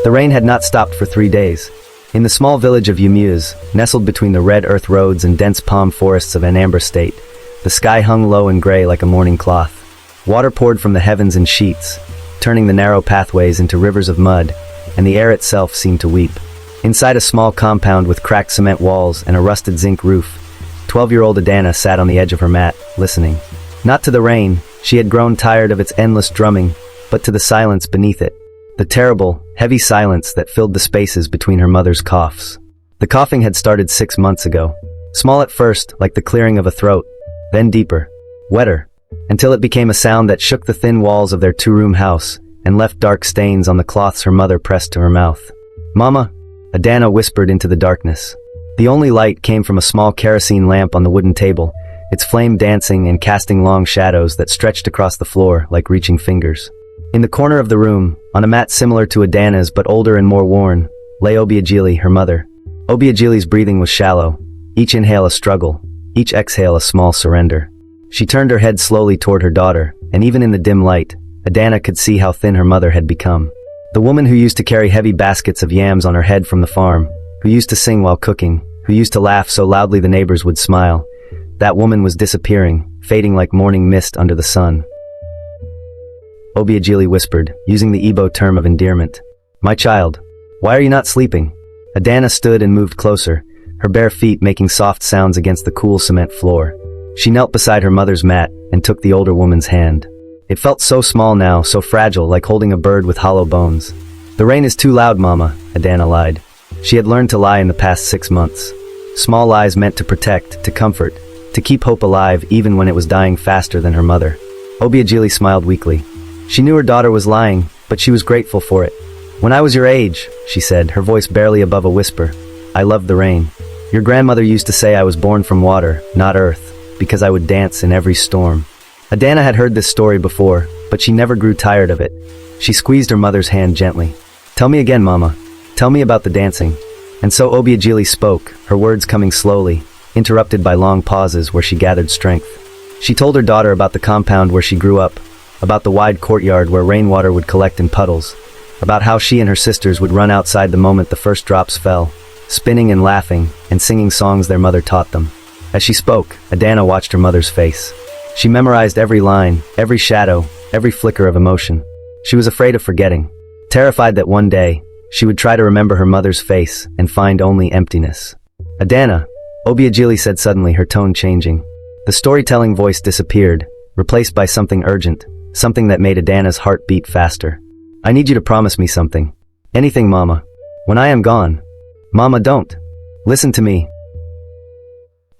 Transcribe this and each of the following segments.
The rain had not stopped for 3 days. In the small village of Yumuz, nestled between the red earth roads and dense palm forests of Anambra State, the sky hung low and gray like a mourning cloth. Water poured from the heavens in sheets, turning the narrow pathways into rivers of mud, and the air itself seemed to weep. Inside a small compound with cracked cement walls and a rusted zinc roof, 12-year-old Adanna sat on the edge of her mat, listening. Not to the rain, she had grown tired of its endless drumming, but to the silence beneath it. The terrible, heavy silence that filled the spaces between her mother's coughs. The coughing had started 6 months ago. Small at first, like the clearing of a throat, then deeper, wetter, until it became a sound that shook the thin walls of their two-room house and left dark stains on the cloths her mother pressed to her mouth. "Mama," Adanna whispered into the darkness. The only light came from a small kerosene lamp on the wooden table, its flame dancing and casting long shadows that stretched across the floor like reaching fingers. In the corner of the room, on a mat similar to Adanna's but older and more worn, lay Obiageli, her mother. Obiageli's breathing was shallow, each inhale a struggle, each exhale a small surrender. She turned her head slowly toward her daughter, and even in the dim light, Adanna could see how thin her mother had become. The woman who used to carry heavy baskets of yams on her head from the farm, who used to sing while cooking, who used to laugh so loudly the neighbors would smile, that woman was disappearing, fading like morning mist under the sun. Obiageli whispered, using the Igbo term of endearment. "My child, why are you not sleeping?" Adanna stood and moved closer, her bare feet making soft sounds against the cool cement floor. She knelt beside her mother's mat and took the older woman's hand. It felt so small now, so fragile, like holding a bird with hollow bones. "The rain is too loud, Mama," Adanna lied. She had learned to lie in the past 6 months. Small lies meant to protect, to comfort, to keep hope alive even when it was dying faster than her mother. Obiageli smiled weakly. She knew her daughter was lying, but she was grateful for it. "When I was your age," she said, her voice barely above a whisper, "I loved the rain. Your grandmother used to say I was born from water, not earth, because I would dance in every storm." Adanna had heard this story before, but she never grew tired of it. She squeezed her mother's hand gently. "Tell me again, Mama. Tell me about the dancing." And so Obiageli spoke, her words coming slowly, interrupted by long pauses where she gathered strength. She told her daughter about the compound where she grew up, about the wide courtyard where rainwater would collect in puddles, about how she and her sisters would run outside the moment the first drops fell, spinning and laughing, and singing songs their mother taught them. As she spoke, Adanna watched her mother's face. She memorized every line, every shadow, every flicker of emotion. She was afraid of forgetting, terrified that one day, she would try to remember her mother's face and find only emptiness. "Adanna," Obiageli said suddenly, her tone changing. The storytelling voice disappeared, replaced by something urgent, something that made Adanna's heart beat faster. "I need you to promise me something. Anything, Mama. When I am gone." "Mama, don't. Listen to me."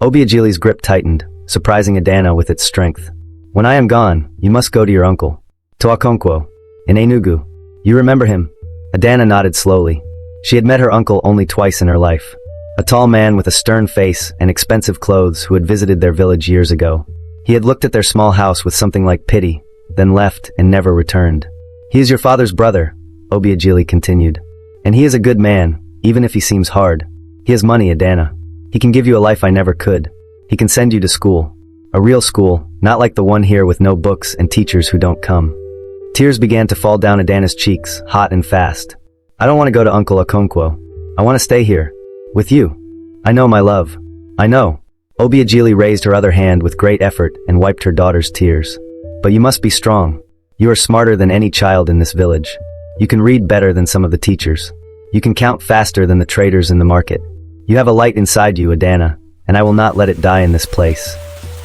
Obiageli's grip tightened, surprising Adanna with its strength. "When I am gone, you must go to your uncle, to Okonkwo, in Enugu. You remember him?" Adanna nodded slowly. She had met her uncle only twice in her life. A tall man with a stern face and expensive clothes who had visited their village years ago. He had looked at their small house with something like pity, then left and never returned. "He is your father's brother," Obiageli continued. "And he is a good man, even if he seems hard. He has money, Adanna. He can give you a life I never could. He can send you to school. A real school, not like the one here with no books and teachers who don't come." Tears began to fall down Adanna's cheeks, hot and fast. "I don't want to go to Uncle Okonkwo. I want to stay here. With you. I know, my love. I know." Obiageli raised her other hand with great effort and wiped her daughter's tears. "But you must be strong. You are smarter than any child in this village. You can read better than some of the teachers. You can count faster than the traders in the market. You have a light inside you, Adanna, and I will not let it die in this place."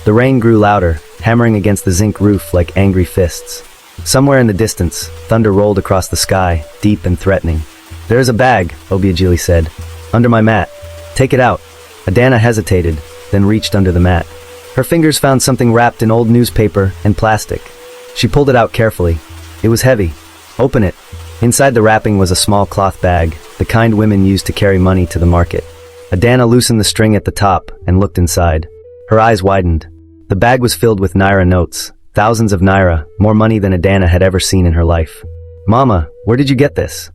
The rain grew louder, hammering against the zinc roof like angry fists. Somewhere in the distance, thunder rolled across the sky, deep and threatening. "There is a bag," Obiageli said. "Under my mat. Take it out." Adanna hesitated, then reached under the mat. Her fingers found something wrapped in old newspaper and plastic. She pulled it out carefully. It was heavy. "Open it." Inside the wrapping was a small cloth bag, the kind women used to carry money to the market. Adanna loosened the string at the top and looked inside. Her eyes widened. The bag was filled with naira notes, thousands of naira, more money than Adanna had ever seen in her life. "Mama, where did you get this?"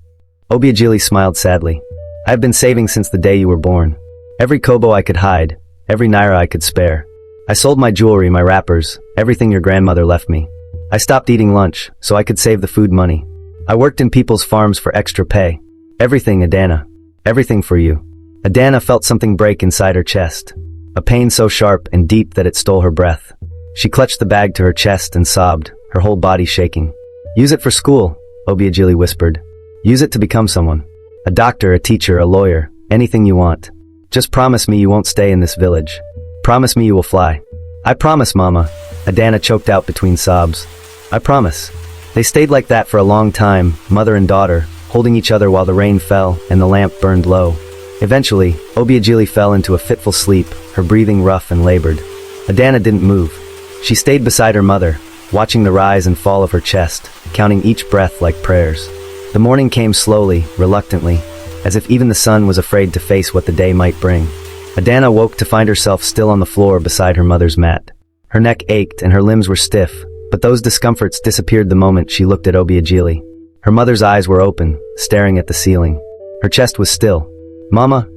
Obiageli smiled sadly. "I have been saving since the day you were born. Every kobo I could hide, every naira I could spare. I sold my jewelry, my wrappers, everything your grandmother left me. I stopped eating lunch, so I could save the food money. I worked in people's farms for extra pay. Everything, Adanna. Everything for you. Adanna felt something break inside her chest. A pain so sharp and deep that it stole her breath. She clutched the bag to her chest and sobbed, her whole body shaking. Use it for school, Obiageli whispered. Use it to become someone. A doctor, a teacher, a lawyer, anything you want. Just promise me you won't stay in this village. Promise me you will fly. I promise, Mama. Adanna choked out between sobs. I promise. They stayed like that for a long time, mother and daughter, holding each other while the rain fell and the lamp burned low. Eventually, Obiageli fell into a fitful sleep, her breathing rough and labored. Adanna didn't move. She stayed beside her mother, watching the rise and fall of her chest, counting each breath like prayers. The morning came slowly, reluctantly, as if even the sun was afraid to face what the day might bring. Adanna woke to find herself still on the floor beside her mother's mat. Her neck ached and her limbs were stiff, but those discomforts disappeared the moment she looked at Obiageli. Her mother's eyes were open, staring at the ceiling. Her chest was still. Mama?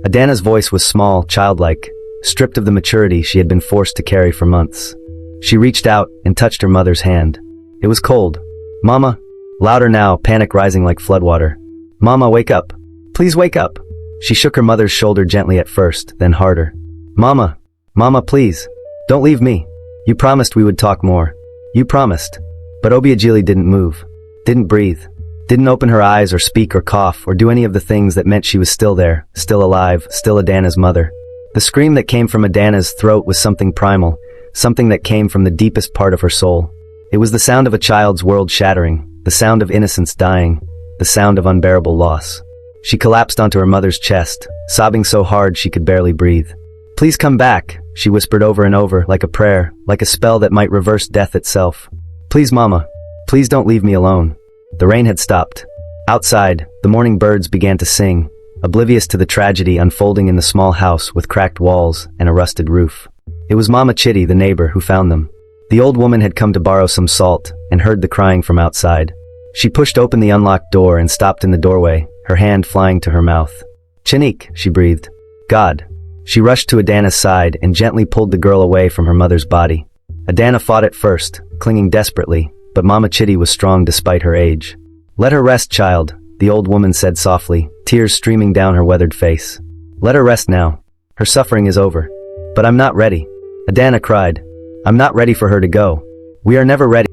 Adanna's voice was small, childlike, stripped of the maturity she had been forced to carry for months. She reached out and touched her mother's hand. It was cold. Mama? Louder now, panic rising like floodwater. Mama, wake up. Please wake up. She shook her mother's shoulder gently at first, then harder. Mama. Mama, please. Don't leave me. You promised we would talk more. You promised. But Obiageli didn't move. Didn't breathe. Didn't open her eyes or speak or cough or do any of the things that meant she was still there, still alive, still Adanna's mother. The scream that came from Adanna's throat was something primal, something that came from the deepest part of her soul. It was the sound of a child's world shattering, the sound of innocence dying, the sound of unbearable loss. She collapsed onto her mother's chest, sobbing so hard she could barely breathe. Please come back, she whispered over and over, like a prayer, like a spell that might reverse death itself. Please, Mama. Please don't leave me alone. The rain had stopped. Outside, the morning birds began to sing, oblivious to the tragedy unfolding in the small house with cracked walls and a rusted roof. It was Mama Chitty, the neighbor, who found them. The old woman had come to borrow some salt and heard the crying from outside. She pushed open the unlocked door and stopped in the doorway, her hand flying to her mouth. Chinik, she breathed. God. She rushed to Adanna's side and gently pulled the girl away from her mother's body. Adanna fought at first, clinging desperately, but Mama Chitty was strong despite her age. Let her rest, child, the old woman said softly, tears streaming down her weathered face. Let her rest now. Her suffering is over. But I'm not ready. Adanna cried. I'm not ready for her to go. We are never ready,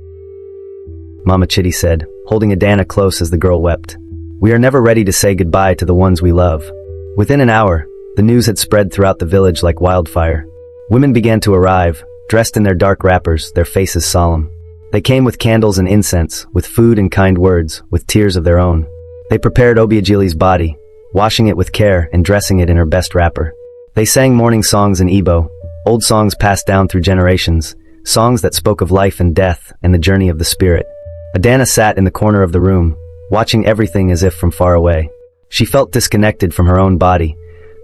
Mama Chitty said, holding Adanna close as the girl wept. We are never ready to say goodbye to the ones we love. Within an hour, the news had spread throughout the village like wildfire. Women began to arrive, dressed in their dark wrappers, their faces solemn. They came with candles and incense, with food and kind words, with tears of their own. They prepared Obiageli's body, washing it with care and dressing it in her best wrapper. They sang mourning songs in Igbo, old songs passed down through generations, songs that spoke of life and death and the journey of the spirit. Adanna sat in the corner of the room, watching everything as if from far away. She felt disconnected from her own body,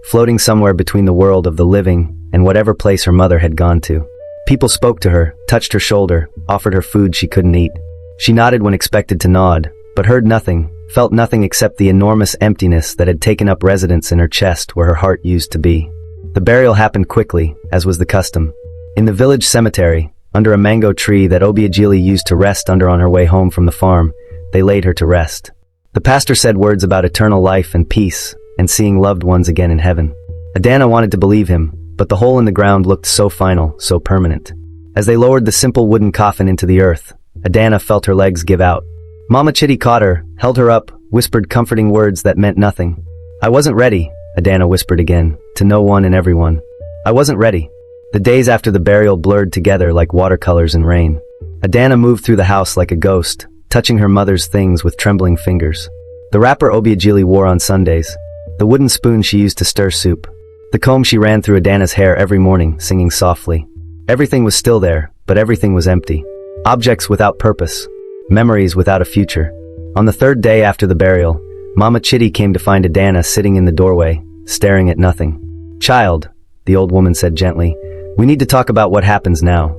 floating somewhere between the world of the living and whatever place her mother had gone to. People spoke to her, touched her shoulder, offered her food she couldn't eat. She nodded when expected to nod, but heard nothing, felt nothing except the enormous emptiness that had taken up residence in her chest where her heart used to be. The burial happened quickly, as was the custom. In the village cemetery, under a mango tree that Obiageli used to rest under on her way home from the farm, they laid her to rest. The pastor said words about eternal life and peace, and seeing loved ones again in heaven. Adanna wanted to believe him, but the hole in the ground looked so final, so permanent. As they lowered the simple wooden coffin into the earth, Adanna felt her legs give out. Mama Chitty caught her, held her up, whispered comforting words that meant nothing. I wasn't ready, Adanna whispered again, to no one and everyone. I wasn't ready. The days after the burial blurred together like watercolors in rain. Adanna moved through the house like a ghost, touching her mother's things with trembling fingers. The wrapper Obiageli wore on Sundays. The wooden spoon she used to stir soup. The comb she ran through Adanna's hair every morning, singing softly. Everything was still there, but everything was empty. Objects without purpose. Memories without a future. On the third day after the burial, Mama Chitty came to find Adanna sitting in the doorway, staring at nothing. Child, the old woman said gently, we need to talk about what happens now.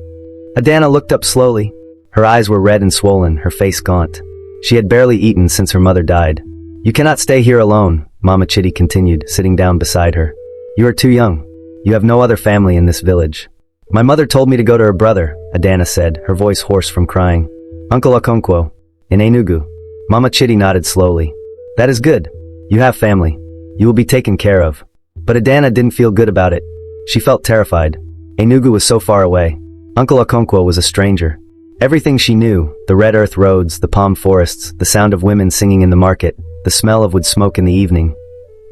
Adanna looked up slowly. Her eyes were red and swollen, her face gaunt. She had barely eaten since her mother died. You cannot stay here alone, Mama Chitty continued, sitting down beside her. You are too young. You have no other family in this village. My mother told me to go to her brother, Adanna said, her voice hoarse from crying. Uncle Okonkwo, in Enugu. Mama Chitty nodded slowly. That is good. You have family. You will be taken care of. But Adanna didn't feel good about it. She felt terrified. Enugu was so far away. Uncle Okonkwo was a stranger. Everything she knew, the red earth roads, the palm forests, the sound of women singing in the market, the smell of wood smoke in the evening,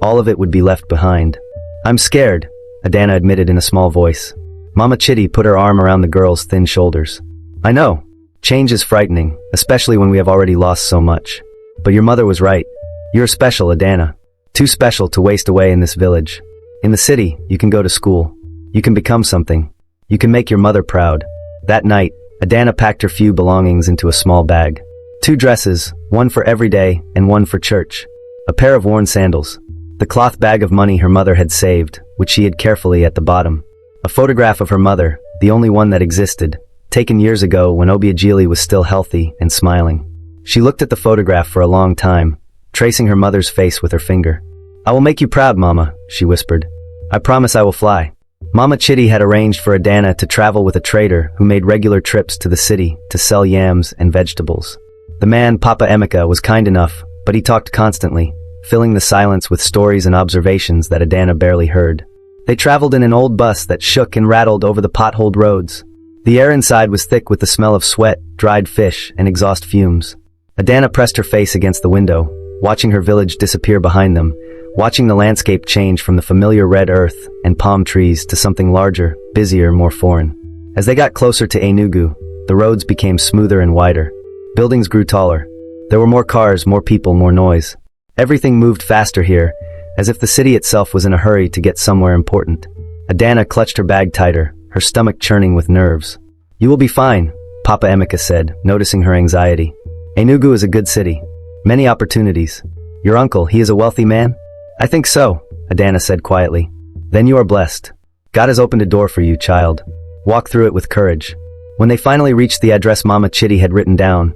all of it would be left behind. I'm scared, Adanna admitted in a small voice. Mama Chitty put her arm around the girl's thin shoulders. I know. Change is frightening, especially when we have already lost so much. But your mother was right. You're special, Adanna. Too special to waste away in this village. In the city, you can go to school. You can become something. You can make your mother proud. That night, Adanna packed her few belongings into a small bag. 2 dresses, one for every day and one for church. A pair of worn sandals. The cloth bag of money her mother had saved, which she hid carefully at the bottom. A photograph of her mother, the only one that existed, taken years ago when Obiageli was still healthy and smiling. She looked at the photograph for a long time, tracing her mother's face with her finger. I will make you proud, Mama, she whispered. I promise I will fly. Mama Chitty had arranged for Adanna to travel with a trader who made regular trips to the city to sell yams and vegetables. The man, Papa Emeka, was kind enough, but he talked constantly, filling the silence with stories and observations that Adanna barely heard. They traveled in an old bus that shook and rattled over the potholed roads. The air inside was thick with the smell of sweat, dried fish, and exhaust fumes. Adanna pressed her face against the window, watching her village disappear behind them, watching the landscape change from the familiar red earth and palm trees to something larger, busier, more foreign. As they got closer to Enugu, the roads became smoother and wider. Buildings grew taller. There were more cars, more people, more noise. Everything moved faster here, as if the city itself was in a hurry to get somewhere important. Adanna clutched her bag tighter, her stomach churning with nerves. You will be fine, Papa Emeka said, noticing her anxiety. Enugu is a good city. Many opportunities. Your uncle, he is a wealthy man? I think so, Adanna said quietly. Then you are blessed. God has opened a door for you, child. Walk through it with courage. When they finally reached the address Mama Chitty had written down,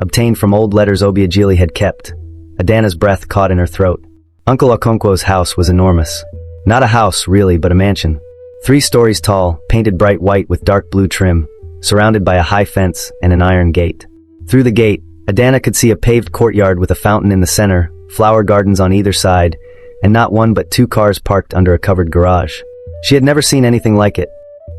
obtained from old letters Obiageli had kept, Adanna's breath caught in her throat. Uncle Okonkwo's house was enormous. Not a house, really, but a mansion. 3 stories tall, painted bright white with dark blue trim, surrounded by a high fence and an iron gate. Through the gate, Adanna could see a paved courtyard with a fountain in the center, flower gardens on either side, and not 1 but 2 cars parked under a covered garage. She had never seen anything like it.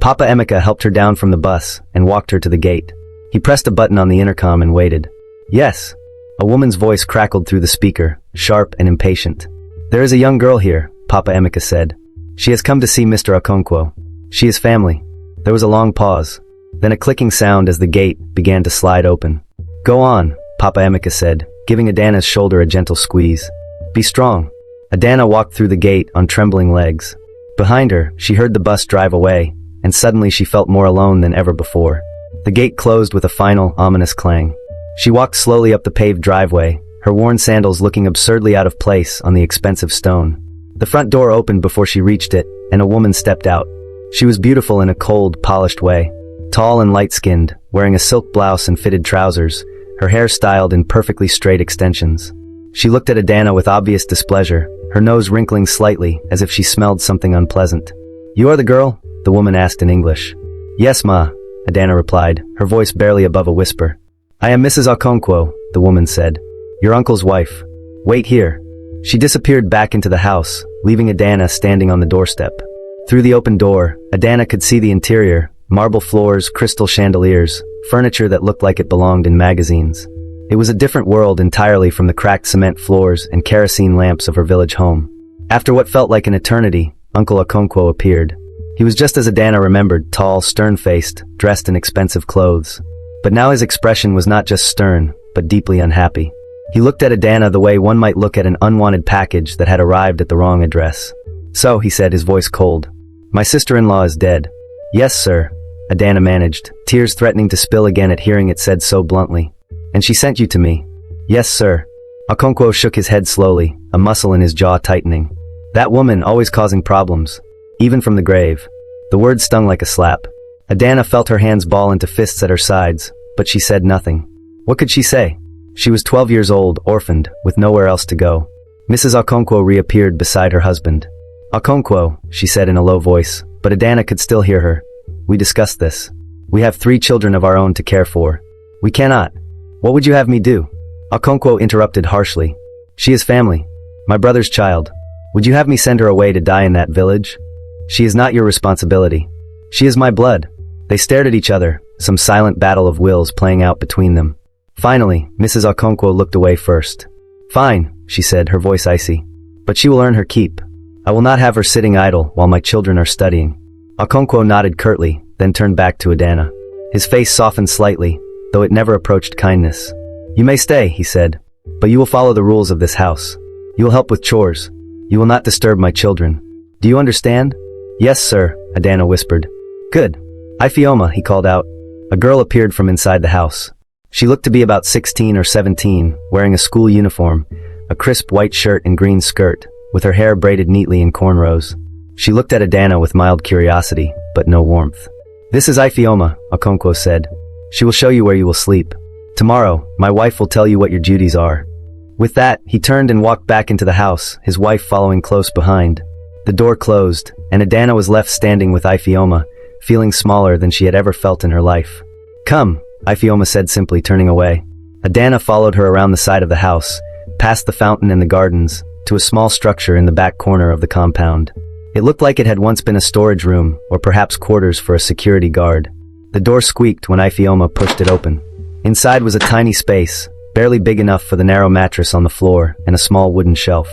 Papa Emeka helped her down from the bus and walked her to the gate. He pressed a button on the intercom and waited. Yes. A woman's voice crackled through the speaker, sharp and impatient. There is a young girl here, Papa Emeka said. She has come to see Mr. Okonkwo. She is family. There was a long pause, then a clicking sound as the gate began to slide open. Go on, Papa Emeka said, giving Adanna's shoulder a gentle squeeze. Be strong. Adanna walked through the gate on trembling legs. Behind her, she heard the bus drive away, and suddenly she felt more alone than ever before. The gate closed with a final, ominous clang. She walked slowly up the paved driveway, her worn sandals looking absurdly out of place on the expensive stone. The front door opened before she reached it, and a woman stepped out. She was beautiful in a cold, polished way. Tall and light-skinned, wearing a silk blouse and fitted trousers, her hair styled in perfectly straight extensions. She looked at Adanna with obvious displeasure, her nose wrinkling slightly as if she smelled something unpleasant. You are the girl? The woman asked in English. Yes, ma, Adanna replied, her voice barely above a whisper. I am Mrs. Okonkwo, the woman said. Your uncle's wife. Wait here. She disappeared back into the house, leaving Adanna standing on the doorstep. Through the open door, Adanna could see the interior, marble floors, crystal chandeliers, furniture that looked like it belonged in magazines. It was a different world entirely from the cracked cement floors and kerosene lamps of her village home. After what felt like an eternity, Uncle Okonkwo appeared. He was just as Adanna remembered, tall, stern-faced, dressed in expensive clothes. But now his expression was not just stern, but deeply unhappy. He looked at Adanna the way one might look at an unwanted package that had arrived at the wrong address. So, he said, his voice cold. My sister-in-law is dead. Yes, sir, Adanna managed, tears threatening to spill again at hearing it said so bluntly. And she sent you to me. Yes, sir. Okonkwo shook his head slowly, a muscle in his jaw tightening. That woman always causing problems. Even from the grave. The word stung like a slap. Adanna felt her hands ball into fists at her sides, but she said nothing. What could she say? She was 12 years old, orphaned, with nowhere else to go. Mrs. Okonkwo reappeared beside her husband. Okonkwo, she said in a low voice, but Adanna could still hear her. We discussed this. We have 3 children of our own to care for. We cannot. What would you have me do? Okonkwo interrupted harshly. She is family. My brother's child. Would you have me send her away to die in that village? She is not your responsibility. She is my blood. They stared at each other, some silent battle of wills playing out between them. Finally, Mrs. Okonkwo looked away first. Fine, she said, her voice icy. But she will earn her keep. I will not have her sitting idle while my children are studying. Okonkwo nodded curtly, then turned back to Adanna. His face softened slightly, though it never approached kindness. You may stay, he said, but you will follow the rules of this house. You will help with chores. You will not disturb my children. Do you understand? Yes, sir, Adanna whispered. Good. Ifioma, he called out. A girl appeared from inside the house. She looked to be about 16 or 17, wearing a school uniform, a crisp white shirt and green skirt, with her hair braided neatly in cornrows. She looked at Adanna with mild curiosity, but no warmth. This is Ifioma, Okonkwo said. She will show you where you will sleep. Tomorrow, my wife will tell you what your duties are. With that, he turned and walked back into the house, his wife following close behind. The door closed, and Adanna was left standing with Ifioma, feeling smaller than she had ever felt in her life. Come, Ifioma said simply, turning away. Adanna followed her around the side of the house, past the fountain and the gardens, to a small structure in the back corner of the compound. It looked like it had once been a storage room, or perhaps quarters for a security guard. The door squeaked when Ifioma pushed it open. Inside was a tiny space, barely big enough for the narrow mattress on the floor and a small wooden shelf.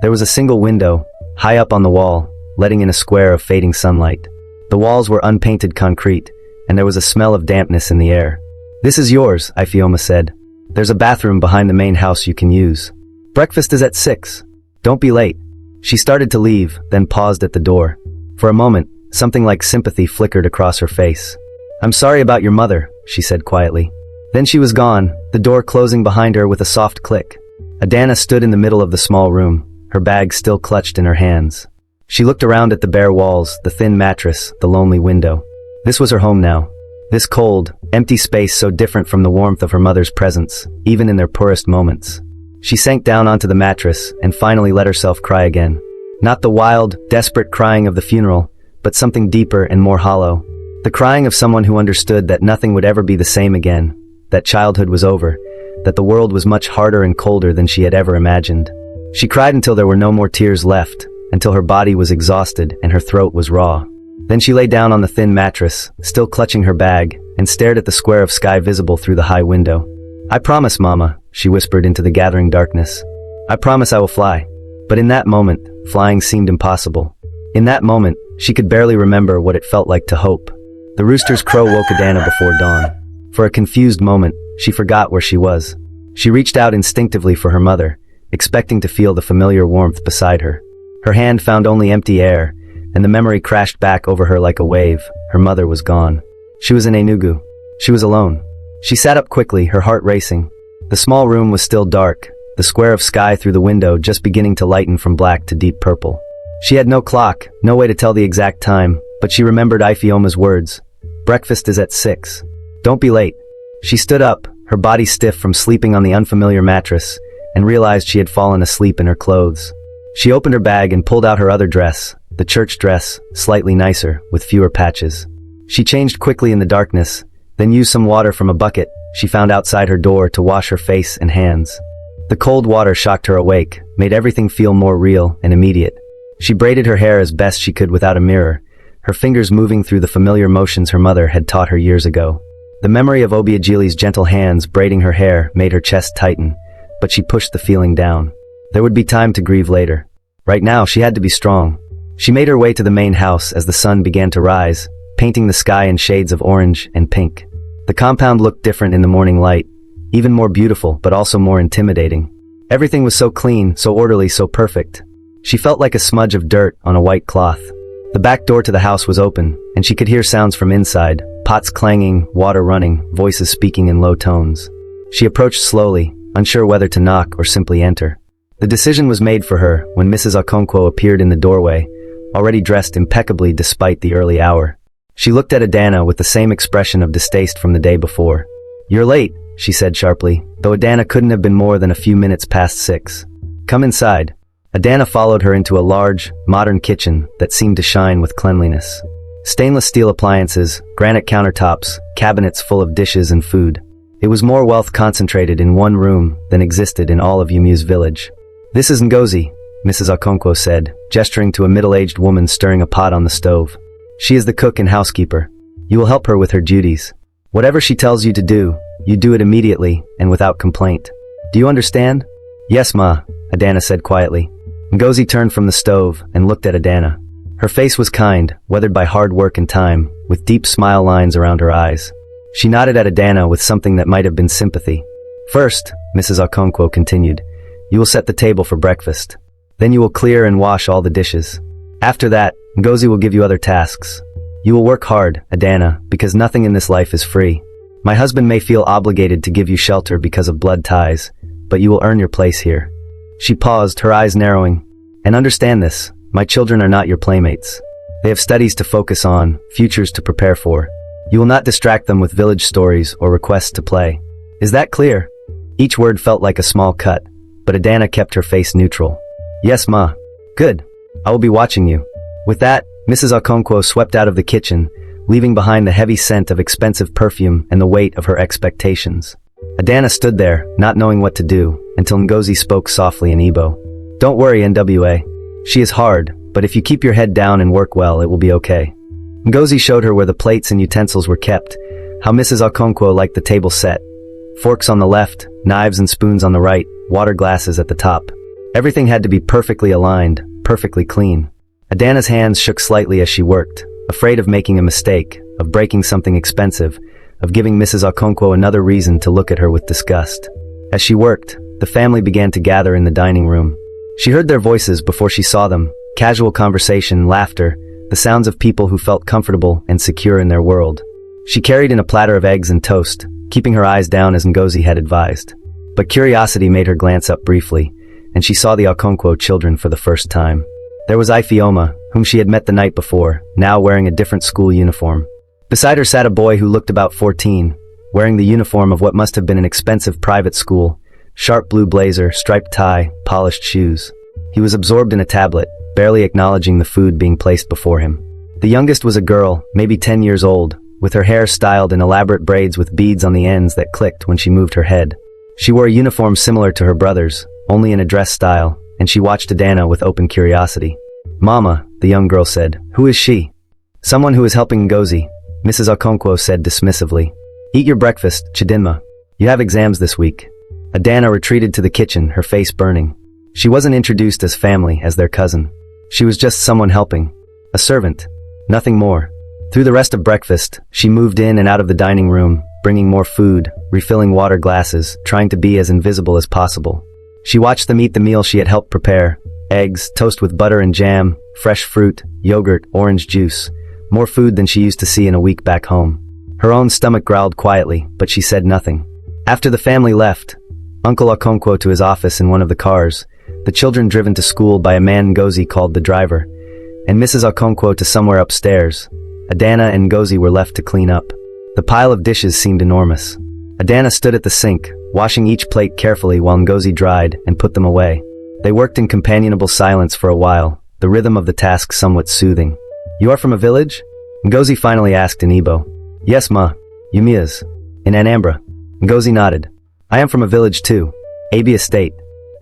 There was a single window, high up on the wall, letting in a square of fading sunlight. The walls were unpainted concrete, and there was a smell of dampness in the air. This is yours, Ifioma said. There's a bathroom behind the main house you can use. Breakfast is at 6. Don't be late. She started to leave, then paused at the door. For a moment, something like sympathy flickered across her face. I'm sorry about your mother, she said quietly. Then she was gone, the door closing behind her with a soft click. Adanna stood in the middle of the small room, her bag still clutched in her hands. She looked around at the bare walls, the thin mattress, the lonely window. This was her home now. This cold, empty space so different from the warmth of her mother's presence, even in their poorest moments. She sank down onto the mattress and finally let herself cry again. Not the wild, desperate crying of the funeral, but something deeper and more hollow. The crying of someone who understood that nothing would ever be the same again, that childhood was over, that the world was much harder and colder than she had ever imagined. She cried until there were no more tears left, until her body was exhausted and her throat was raw. Then she lay down on the thin mattress, still clutching her bag, and stared at the square of sky visible through the high window. I promise, Mama, she whispered into the gathering darkness. I promise I will fly. But in that moment, flying seemed impossible. In that moment, she could barely remember what it felt like to hope. The rooster's crow woke Adanna before dawn. For a confused moment, she forgot where she was. She reached out instinctively for her mother, expecting to feel the familiar warmth beside her. Her hand found only empty air, and the memory crashed back over her like a wave. Her mother was gone. She was in Enugu. She was alone. She sat up quickly, her heart racing. The small room was still dark, the square of sky through the window just beginning to lighten from black to deep purple. She had no clock, no way to tell the exact time, but she remembered Ifioma's words. Breakfast is at 6. Don't be late. She stood up, her body stiff from sleeping on the unfamiliar mattress, and realized she had fallen asleep in her clothes. She opened her bag and pulled out her other dress, the church dress, slightly nicer, with fewer patches. She changed quickly in the darkness, then used some water from a bucket she found outside her door to wash her face and hands. The cold water shocked her awake, made everything feel more real and immediate. She braided her hair as best she could without a mirror, her fingers moving through the familiar motions her mother had taught her years ago. The memory of Obiagili's gentle hands braiding her hair made her chest tighten, but she pushed the feeling down. There would be time to grieve later. Right now, she had to be strong. She made her way to the main house as the sun began to rise, painting the sky in shades of orange and pink. The compound looked different in the morning light, even more beautiful but also more intimidating. Everything was so clean, so orderly, so perfect. She felt like a smudge of dirt on a white cloth. The back door to the house was open, and she could hear sounds from inside, pots clanging, water running, voices speaking in low tones. She approached slowly, unsure whether to knock or simply enter. The decision was made for her when Mrs. Okonkwo appeared in the doorway, already dressed impeccably despite the early hour. She looked at Adanna with the same expression of distaste from the day before. You're late, she said sharply, though Adanna couldn't have been more than a few minutes past 6. Come inside. Adanna followed her into a large, modern kitchen that seemed to shine with cleanliness. Stainless steel appliances, granite countertops, cabinets full of dishes and food. It was more wealth concentrated in one room than existed in all of Yumu's village. This is Ngozi, Mrs. Okonkwo said, gesturing to a middle-aged woman stirring a pot on the stove. She is the cook and housekeeper. You will help her with her duties. Whatever she tells you to do, you do it immediately and without complaint. Do you understand? Yes, Ma, Adanna said quietly. Ngozi turned from the stove and looked at Adanna. Her face was kind, weathered by hard work and time, with deep smile lines around her eyes. She nodded at Adanna with something that might have been sympathy. First, Mrs. Okonkwo continued, you will set the table for breakfast. Then you will clear and wash all the dishes. After that, Ngozi will give you other tasks. You will work hard, Adanna, because nothing in this life is free. My husband may feel obligated to give you shelter because of blood ties, but you will earn your place here. She paused, her eyes narrowing. And understand this, my children are not your playmates. They have studies to focus on, futures to prepare for. You will not distract them with village stories or requests to play. Is that clear? Each word felt like a small cut, but Adanna kept her face neutral. Yes, Ma. Good. I will be watching you. With that, Mrs. Okonkwo swept out of the kitchen, leaving behind the heavy scent of expensive perfume and the weight of her expectations. Adanna stood there, not knowing what to do, until Ngozi spoke softly in Igbo. Don't worry, NWA. She is hard, but if you keep your head down and work well, it will be okay. Ngozi showed her where the plates and utensils were kept, how Mrs. Okonkwo liked the table set. Forks on the left, knives and spoons on the right, water glasses at the top. Everything had to be perfectly aligned, perfectly clean. Adanna's hands shook slightly as she worked, afraid of making a mistake, of breaking something expensive, of giving Mrs. Okonkwo another reason to look at her with disgust. As she worked, the family began to gather in the dining room. She heard their voices before she saw them, casual conversation, laughter, the sounds of people who felt comfortable and secure in their world. She carried in a platter of eggs and toast, keeping her eyes down as Ngozi had advised. But curiosity made her glance up briefly, and she saw the Okonkwo children for the first time. There was Ifeoma, whom she had met the night before, now wearing a different school uniform. Beside her sat a boy who looked about 14, wearing the uniform of what must have been an expensive private school, sharp blue blazer, striped tie, polished shoes. He was absorbed in a tablet, barely acknowledging the food being placed before him. The youngest was a girl, maybe 10 years old, with her hair styled in elaborate braids with beads on the ends that clicked when she moved her head. She wore a uniform similar to her brother's, only in a dress style, and she watched Adanna with open curiosity. Mama, the young girl said, who is she? Someone who is helping Ngozi, Mrs. Okonkwo said dismissively. Eat your breakfast, Chidinma. You have exams this week. Adanna retreated to the kitchen, her face burning. She wasn't introduced as family, as their cousin. She was just someone helping. A servant. Nothing more. Through the rest of breakfast, she moved in and out of the dining room, bringing more food, refilling water glasses, trying to be as invisible as possible. She watched them eat the meal she had helped prepare. Eggs, toast with butter and jam, fresh fruit, yogurt, orange juice. More food than she used to see in a week back home. Her own stomach growled quietly, but she said nothing. After the family left, Uncle Okonkwo to his office in one of the cars, the children driven to school by a man Ngozi called the driver, and Mrs. Okonkwo to somewhere upstairs. Adanna and Ngozi were left to clean up. The pile of dishes seemed enormous. Adanna stood at the sink, washing each plate carefully while Ngozi dried and put them away. They worked in companionable silence for a while, the rhythm of the task somewhat soothing. You are from a village? Ngozi finally asked in Igbo. Yes, Ma. Yumia's. In Anambra. Ngozi nodded. I am from a village too. Abia State.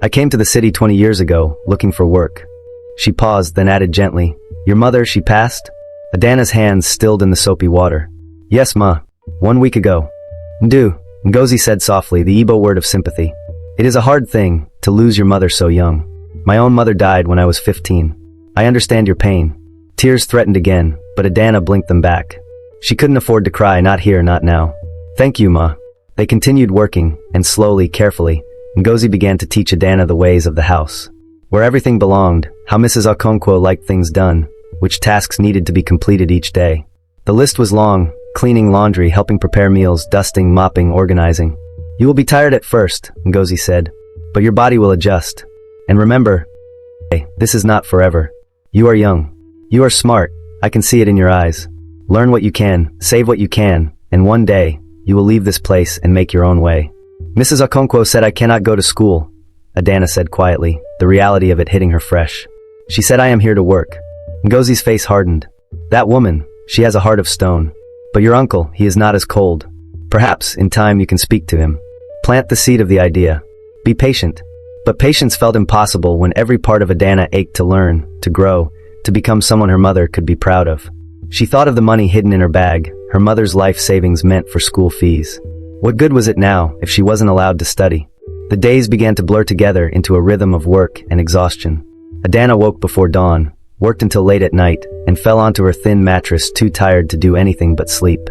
I came to the city 20 years ago, looking for work. She paused, then added gently. Your mother, she passed? Adanna's hands stilled in the soapy water. Yes, Ma. 1 week ago. Ndu, Ngozi said softly, the Igbo word of sympathy. It is a hard thing, to lose your mother so young. My own mother died when I was 15. I understand your pain. Tears threatened again, but Adanna blinked them back. She couldn't afford to cry, not here, not now. Thank you, Ma. They continued working, and slowly, carefully, Ngozi began to teach Adanna the ways of the house. Where everything belonged, how Mrs. Okonkwo liked things done, which tasks needed to be completed each day. The list was long, cleaning laundry, helping prepare meals, dusting, mopping, organizing. You will be tired at first, Ngozi said, but your body will adjust. And remember, hey, this is not forever. You are young. You are smart. I can see it in your eyes. Learn what you can, save what you can, and one day, you will leave this place and make your own way. Mrs. Okonkwo said I cannot go to school, Adanna said quietly, the reality of it hitting her fresh. She said I am here to work. Ngozi's face hardened. That woman, she has a heart of stone. But your uncle, he is not as cold. Perhaps, in time, you can speak to him. Plant the seed of the idea. Be patient. But patience felt impossible when every part of Adanna ached to learn, to grow, to become someone her mother could be proud of. She thought of the money hidden in her bag, her mother's life savings meant for school fees. What good was it now if she wasn't allowed to study? The days began to blur together into a rhythm of work and exhaustion. Adanna woke before dawn, worked until late at night, and fell onto her thin mattress too tired to do anything but sleep.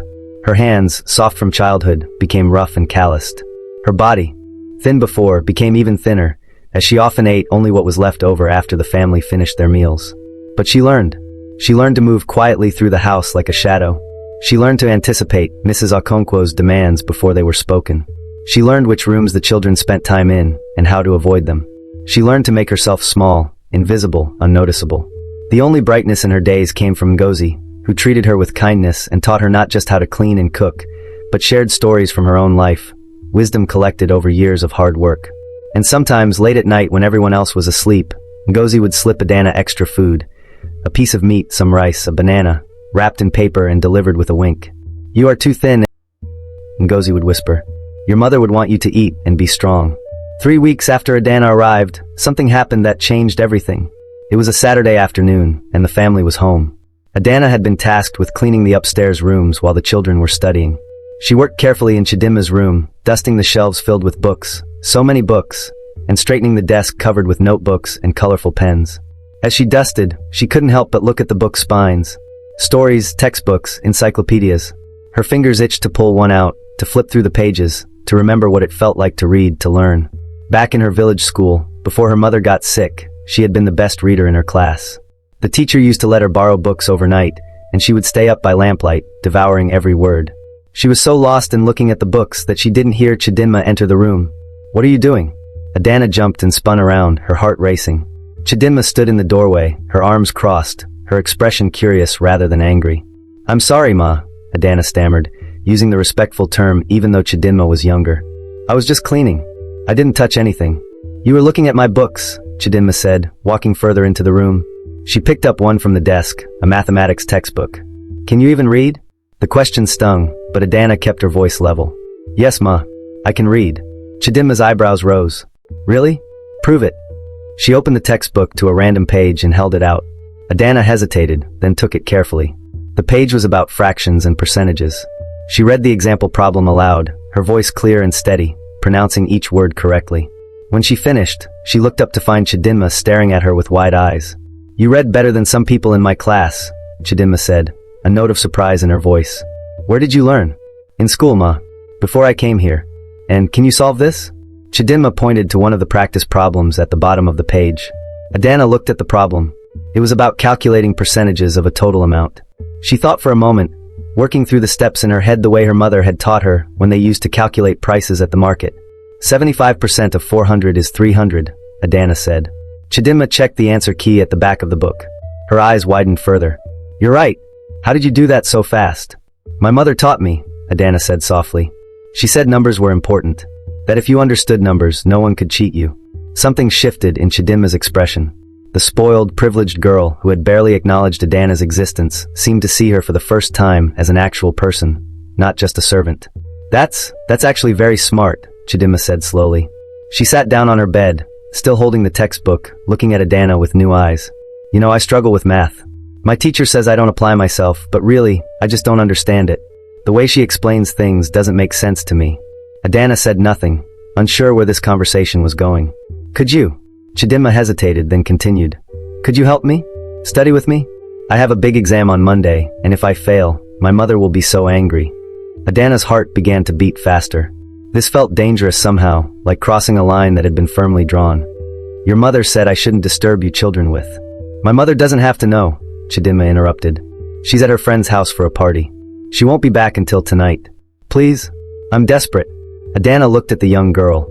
Her hands, soft from childhood, became rough and calloused. Her body, thin before, became even thinner, as she often ate only what was left over after the family finished their meals. But she learned. She learned to move quietly through the house like a shadow. She learned to anticipate Mrs. Okonkwo's demands before they were spoken. She learned which rooms the children spent time in, and how to avoid them. She learned to make herself small, invisible, unnoticeable. The only brightness in her days came from Ngozi, who treated her with kindness and taught her not just how to clean and cook, but shared stories from her own life, wisdom collected over years of hard work. And sometimes, late at night when everyone else was asleep, Ngozi would slip Adanna extra food, a piece of meat, some rice, a banana, wrapped in paper and delivered with a wink. "You are too thin," Ngozi would whisper. "Your mother would want you to eat and be strong." 3 weeks after Adanna arrived, something happened that changed everything. It was a Saturday afternoon, and the family was home. Adanna had been tasked with cleaning the upstairs rooms while the children were studying. She worked carefully in Chidimma's room, dusting the shelves filled with books, so many books, and straightening the desk covered with notebooks and colorful pens. As she dusted, she couldn't help but look at the book spines. Stories, textbooks, encyclopedias. Her fingers itched to pull one out, to flip through the pages, to remember what it felt like to read, to learn. Back in her village school, before her mother got sick, she had been the best reader in her class. The teacher used to let her borrow books overnight, and she would stay up by lamplight, devouring every word. She was so lost in looking at the books that she didn't hear Chidimma enter the room. "What are you doing?" Adanna jumped and spun around, her heart racing. Chidimma stood in the doorway, her arms crossed, her expression curious rather than angry. "I'm sorry, Ma," Adanna stammered, using the respectful term even though Chidimma was younger. "I was just cleaning. I didn't touch anything." "You were looking at my books," Chidimma said, walking further into the room. She picked up one from the desk, a mathematics textbook. "Can you even read?" The question stung, but Adanna kept her voice level. "Yes, Ma. I can read." Chidimma's eyebrows rose. "Really? Prove it." She opened the textbook to a random page and held it out. Adanna hesitated, then took it carefully. The page was about fractions and percentages. She read the example problem aloud, her voice clear and steady, pronouncing each word correctly. When she finished, she looked up to find Chidimma staring at her with wide eyes. "You read better than some people in my class," Chidimma said, a note of surprise in her voice. "Where did you learn?" "In school, Ma. Before I came here." "And can you solve this?" Chidimma pointed to one of the practice problems at the bottom of the page. Adanna looked at the problem. It was about calculating percentages of a total amount. She thought for a moment, working through the steps in her head the way her mother had taught her when they used to calculate prices at the market. 75% of 400 is 300, Adanna said. Chidimma checked the answer key at the back of the book. Her eyes widened further. "You're right. How did you do that so fast?" "My mother taught me," Adanna said softly. "She said numbers were important. That if you understood numbers, no one could cheat you." Something shifted in Chidimma's expression. The spoiled, privileged girl, who had barely acknowledged Adanna's existence, seemed to see her for the first time as an actual person, not just a servant. That's actually very smart," Chidimma said slowly. She sat down on her bed, still holding the textbook, looking at Adanna with new eyes. "You know, I struggle with math. My teacher says I don't apply myself, but really, I just don't understand it. The way she explains things doesn't make sense to me." Adanna said nothing, unsure where this conversation was going. "Could you?" Chidimma hesitated, then continued. "Could you help me? Study with me? I have a big exam on Monday, and if I fail, my mother will be so angry." Adanna's heart began to beat faster. This felt dangerous somehow, like crossing a line that had been firmly drawn. "Your mother said I shouldn't disturb you children with." "My mother doesn't have to know," Chidimma interrupted. "She's at her friend's house for a party. She won't be back until tonight. Please? I'm desperate." Adanna looked at the young girl,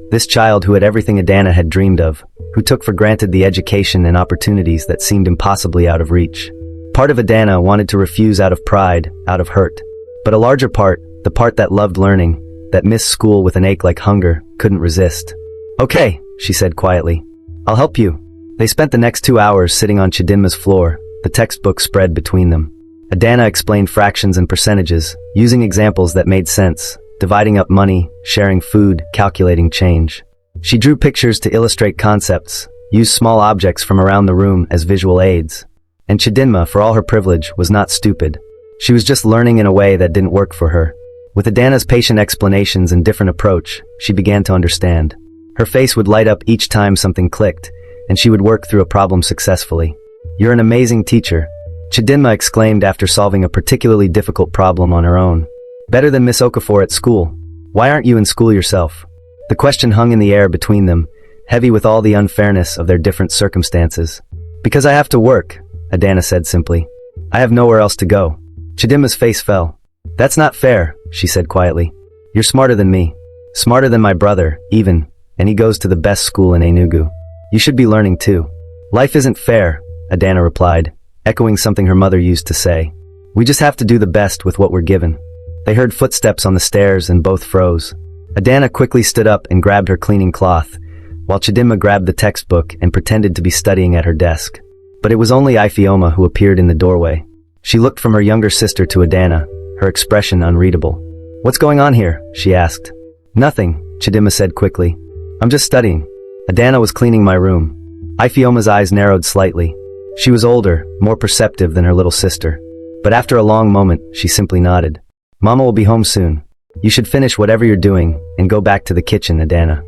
this child who had everything Adanna had dreamed of, who took for granted the education and opportunities that seemed impossibly out of reach. Part of Adanna wanted to refuse out of pride, out of hurt. But a larger part, the part that loved learning, that missed school with an ache like hunger, couldn't resist. "Okay," she said quietly. "I'll help you." They spent the next 2 hours sitting on Chidimma's floor, the textbook spread between them. Adanna explained fractions and percentages, using examples that made sense, dividing up money, sharing food, calculating change. She drew pictures to illustrate concepts, used small objects from around the room as visual aids. And Chidinma, for all her privilege, was not stupid. She was just learning in a way that didn't work for her. With Adanna's patient explanations and different approach, she began to understand. Her face would light up each time something clicked, and she would work through a problem successfully. "You're an amazing teacher," Chidinma exclaimed after solving a particularly difficult problem on her own. "Better than Miss Okafor at school. Why aren't you in school yourself?" The question hung in the air between them, heavy with all the unfairness of their different circumstances. "Because I have to work," Adanna said simply. "I have nowhere else to go." Chidinma's face fell. "That's not fair," she said quietly. "You're smarter than me. Smarter than my brother, even, and he goes to the best school in Enugu. You should be learning too." "Life isn't fair," Adanna replied, echoing something her mother used to say. "We just have to do the best with what we're given." They heard footsteps on the stairs and both froze. Adanna quickly stood up and grabbed her cleaning cloth, while Chidinma grabbed the textbook and pretended to be studying at her desk. But it was only Ifeoma who appeared in the doorway. She looked from her younger sister to Adanna, her expression unreadable. "What's going on here?" she asked. "Nothing," Chidinma said quickly. "I'm just studying." Adanna was cleaning my room. Ifeoma's eyes narrowed slightly. She was older, more perceptive than her little sister. But after a long moment, she simply nodded. "Mama will be home soon. You should finish whatever you're doing and go back to the kitchen, Adanna."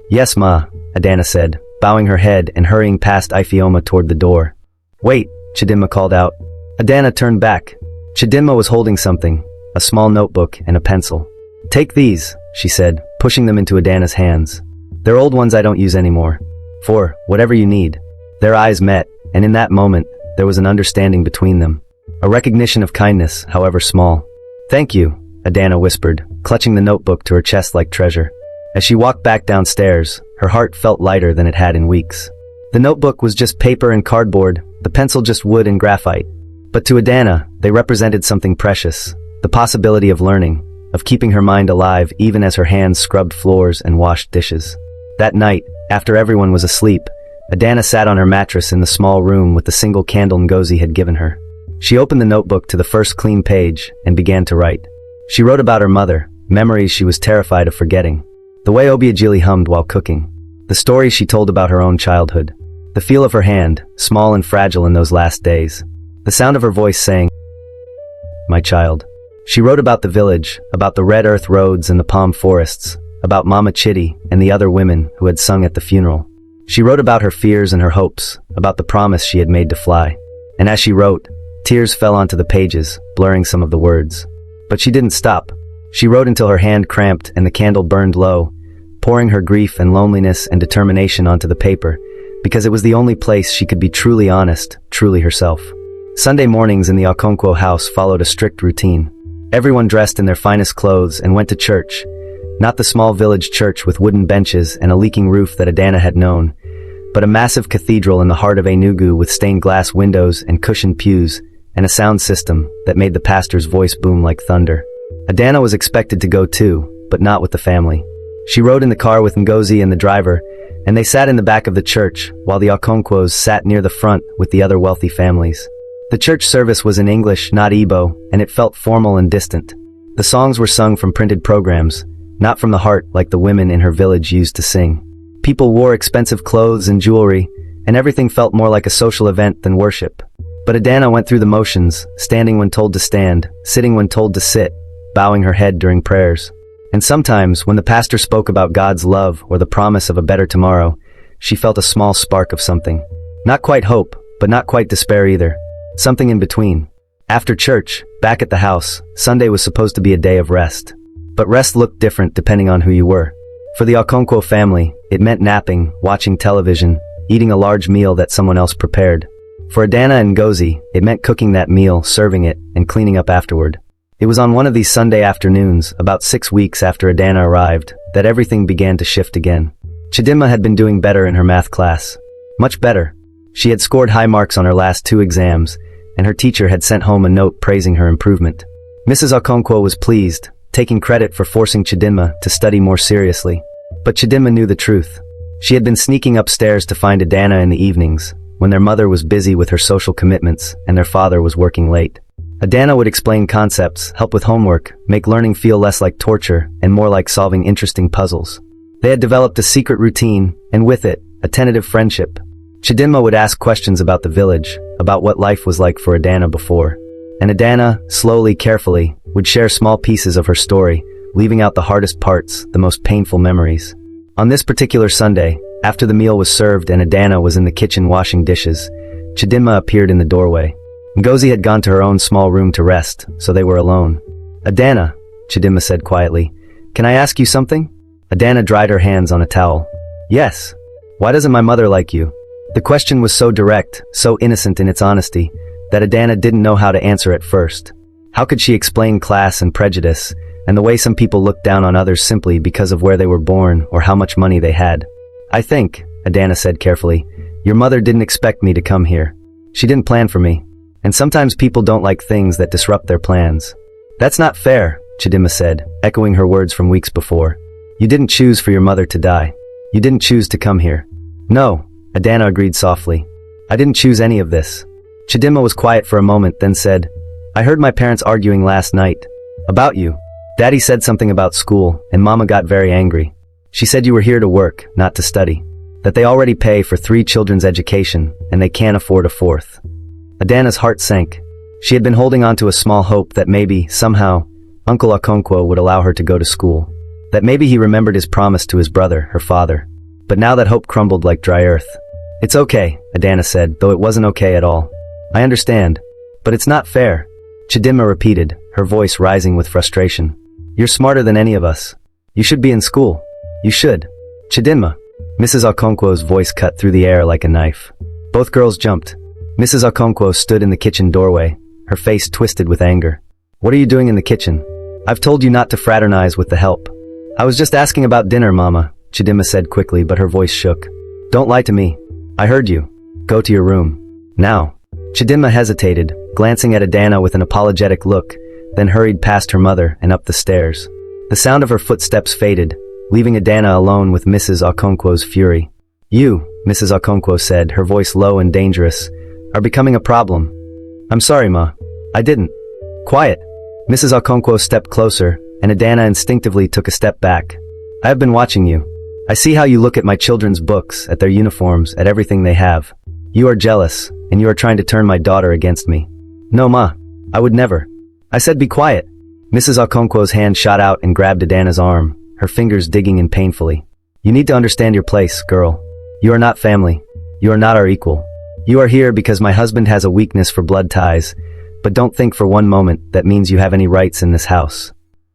"Yes, Ma," Adanna said, bowing her head and hurrying past Ifeoma toward the door. "Wait," Chidinma called out. Adanna turned back. Chidinma was holding something, a small notebook and a pencil. "Take these," she said, pushing them into Adanna's hands. "They're old ones I don't use anymore. For whatever you need." Their eyes met, and in that moment, there was an understanding between them. A recognition of kindness, however small. "Thank you," Adanna whispered, clutching the notebook to her chest like treasure. As she walked back downstairs, her heart felt lighter than it had in weeks. The notebook was just paper and cardboard, the pencil just wood and graphite. But to Adanna, they represented something precious, the possibility of learning, of keeping her mind alive even as her hands scrubbed floors and washed dishes. That night, after everyone was asleep, Adanna sat on her mattress in the small room with the single candle Ngozi had given her. She opened the notebook to the first clean page and began to write. She wrote about her mother, memories she was terrified of forgetting. The way Obiageli hummed while cooking. The stories she told about her own childhood. The feel of her hand, small and fragile in those last days. The sound of her voice saying, "My child." She wrote about the village, about the red earth roads and the palm forests, about Mama Chitty and the other women who had sung at the funeral. She wrote about her fears and her hopes, about the promise she had made to fly. And as she wrote, tears fell onto the pages, blurring some of the words. But she didn't stop. She wrote until her hand cramped and the candle burned low, pouring her grief and loneliness and determination onto the paper, because it was the only place she could be truly honest, truly herself. Sunday mornings in the Okonkwo house followed a strict routine. Everyone dressed in their finest clothes and went to church, not the small village church with wooden benches and a leaking roof that Adanna had known, but a massive cathedral in the heart of Enugu with stained glass windows and cushioned pews, and a sound system that made the pastor's voice boom like thunder. Adanna was expected to go too, but not with the family. She rode in the car with Ngozi and the driver, and they sat in the back of the church, while the Okonkwos sat near the front with the other wealthy families. The church service was in English, not Igbo, and it felt formal and distant. The songs were sung from printed programs, not from the heart like the women in her village used to sing. People wore expensive clothes and jewelry, and everything felt more like a social event than worship. But Adanna went through the motions, standing when told to stand, sitting when told to sit, bowing her head during prayers. And sometimes, when the pastor spoke about God's love or the promise of a better tomorrow, she felt a small spark of something. Not quite hope, but not quite despair either. Something in between. After church, back at the house, Sunday was supposed to be a day of rest. But rest looked different depending on who you were. For the Okonkwo family, it meant napping, watching television, eating a large meal that someone else prepared. For Adanna and Ngozi, it meant cooking that meal, serving it, and cleaning up afterward. It was on one of these Sunday afternoons, about 6 weeks after Adanna arrived, that everything began to shift again. Chidinma had been doing better in her math class. Much better. She had scored high marks on her last 2 exams, and her teacher had sent home a note praising her improvement. Mrs. Okonkwo was pleased, taking credit for forcing Chidinma to study more seriously. But Chidinma knew the truth. She had been sneaking upstairs to find Adanna in the evenings, when their mother was busy with her social commitments and their father was working late. Adanna would explain concepts, help with homework, make learning feel less like torture and more like solving interesting puzzles. They had developed a secret routine, and with it, a tentative friendship. Chidinma would ask questions about the village, about what life was like for Adanna before. And Adanna, slowly, carefully, would share small pieces of her story, leaving out the hardest parts, the most painful memories. On this particular Sunday, after the meal was served and Adanna was in the kitchen washing dishes, Chidinma appeared in the doorway. Ngozi had gone to her own small room to rest, so they were alone. "Adanna," Chidinma said quietly, "can I ask you something?" Adanna dried her hands on a towel. "Yes. Why doesn't my mother like you?" The question was so direct, so innocent in its honesty, that Adanna didn't know how to answer at first. How could she explain class and prejudice, and the way some people looked down on others simply because of where they were born or how much money they had? "I think," Adanna said carefully, "your mother didn't expect me to come here. She didn't plan for me. And sometimes people don't like things that disrupt their plans." "That's not fair," Chidinma said, echoing her words from weeks before. "You didn't choose for your mother to die. You didn't choose to come here." "No," Adanna agreed softly. "I didn't choose any of this." Chidinma was quiet for a moment, then said, "I heard my parents arguing last night. About you. Daddy said something about school, and Mama got very angry. She said you were here to work, not to study. That they already pay for 3 children's education, and they can't afford a 4th. Adanna's heart sank. She had been holding on to a small hope that maybe, somehow, Uncle Okonkwo would allow her to go to school. That maybe he remembered his promise to his brother, her father. But now that hope crumbled like dry earth. "It's okay," Adanna said, though it wasn't okay at all. "I understand. But it's not fair," Chidinma repeated, her voice rising with frustration. "You're smarter than any of us. You should be in school. You should." "Chidinma." Mrs. Okonkwo's voice cut through the air like a knife. Both girls jumped. Mrs. Okonkwo stood in the kitchen doorway, her face twisted with anger. "What are you doing in the kitchen? I've told you not to fraternize with the help." "I was just asking about dinner, Mama," Chidinma said quickly, but her voice shook. "Don't lie to me. I heard you. Go to your room. Now." Chidinma hesitated, glancing at Adanna with an apologetic look, then hurried past her mother and up the stairs. The sound of her footsteps faded, leaving Adanna alone with Mrs. Okonkwo's fury. "You," Mrs. Okonkwo said, her voice low and dangerous, "are becoming a problem." "I'm sorry, Ma. I didn't." "Quiet." Mrs. Okonkwo stepped closer, and Adanna instinctively took a step back. "I have been watching you. I see how you look at my children's books, at their uniforms, at everything they have. You are jealous, and you are trying to turn my daughter against me." "No, Ma. I would never." "I said be quiet." Mrs. Okonkwo's hand shot out and grabbed Adanna's arm, her fingers digging in painfully. "You need to understand your place, girl. You are not family. You are not our equal. You are here because my husband has a weakness for blood ties, but don't think for one moment that means you have any rights in this house."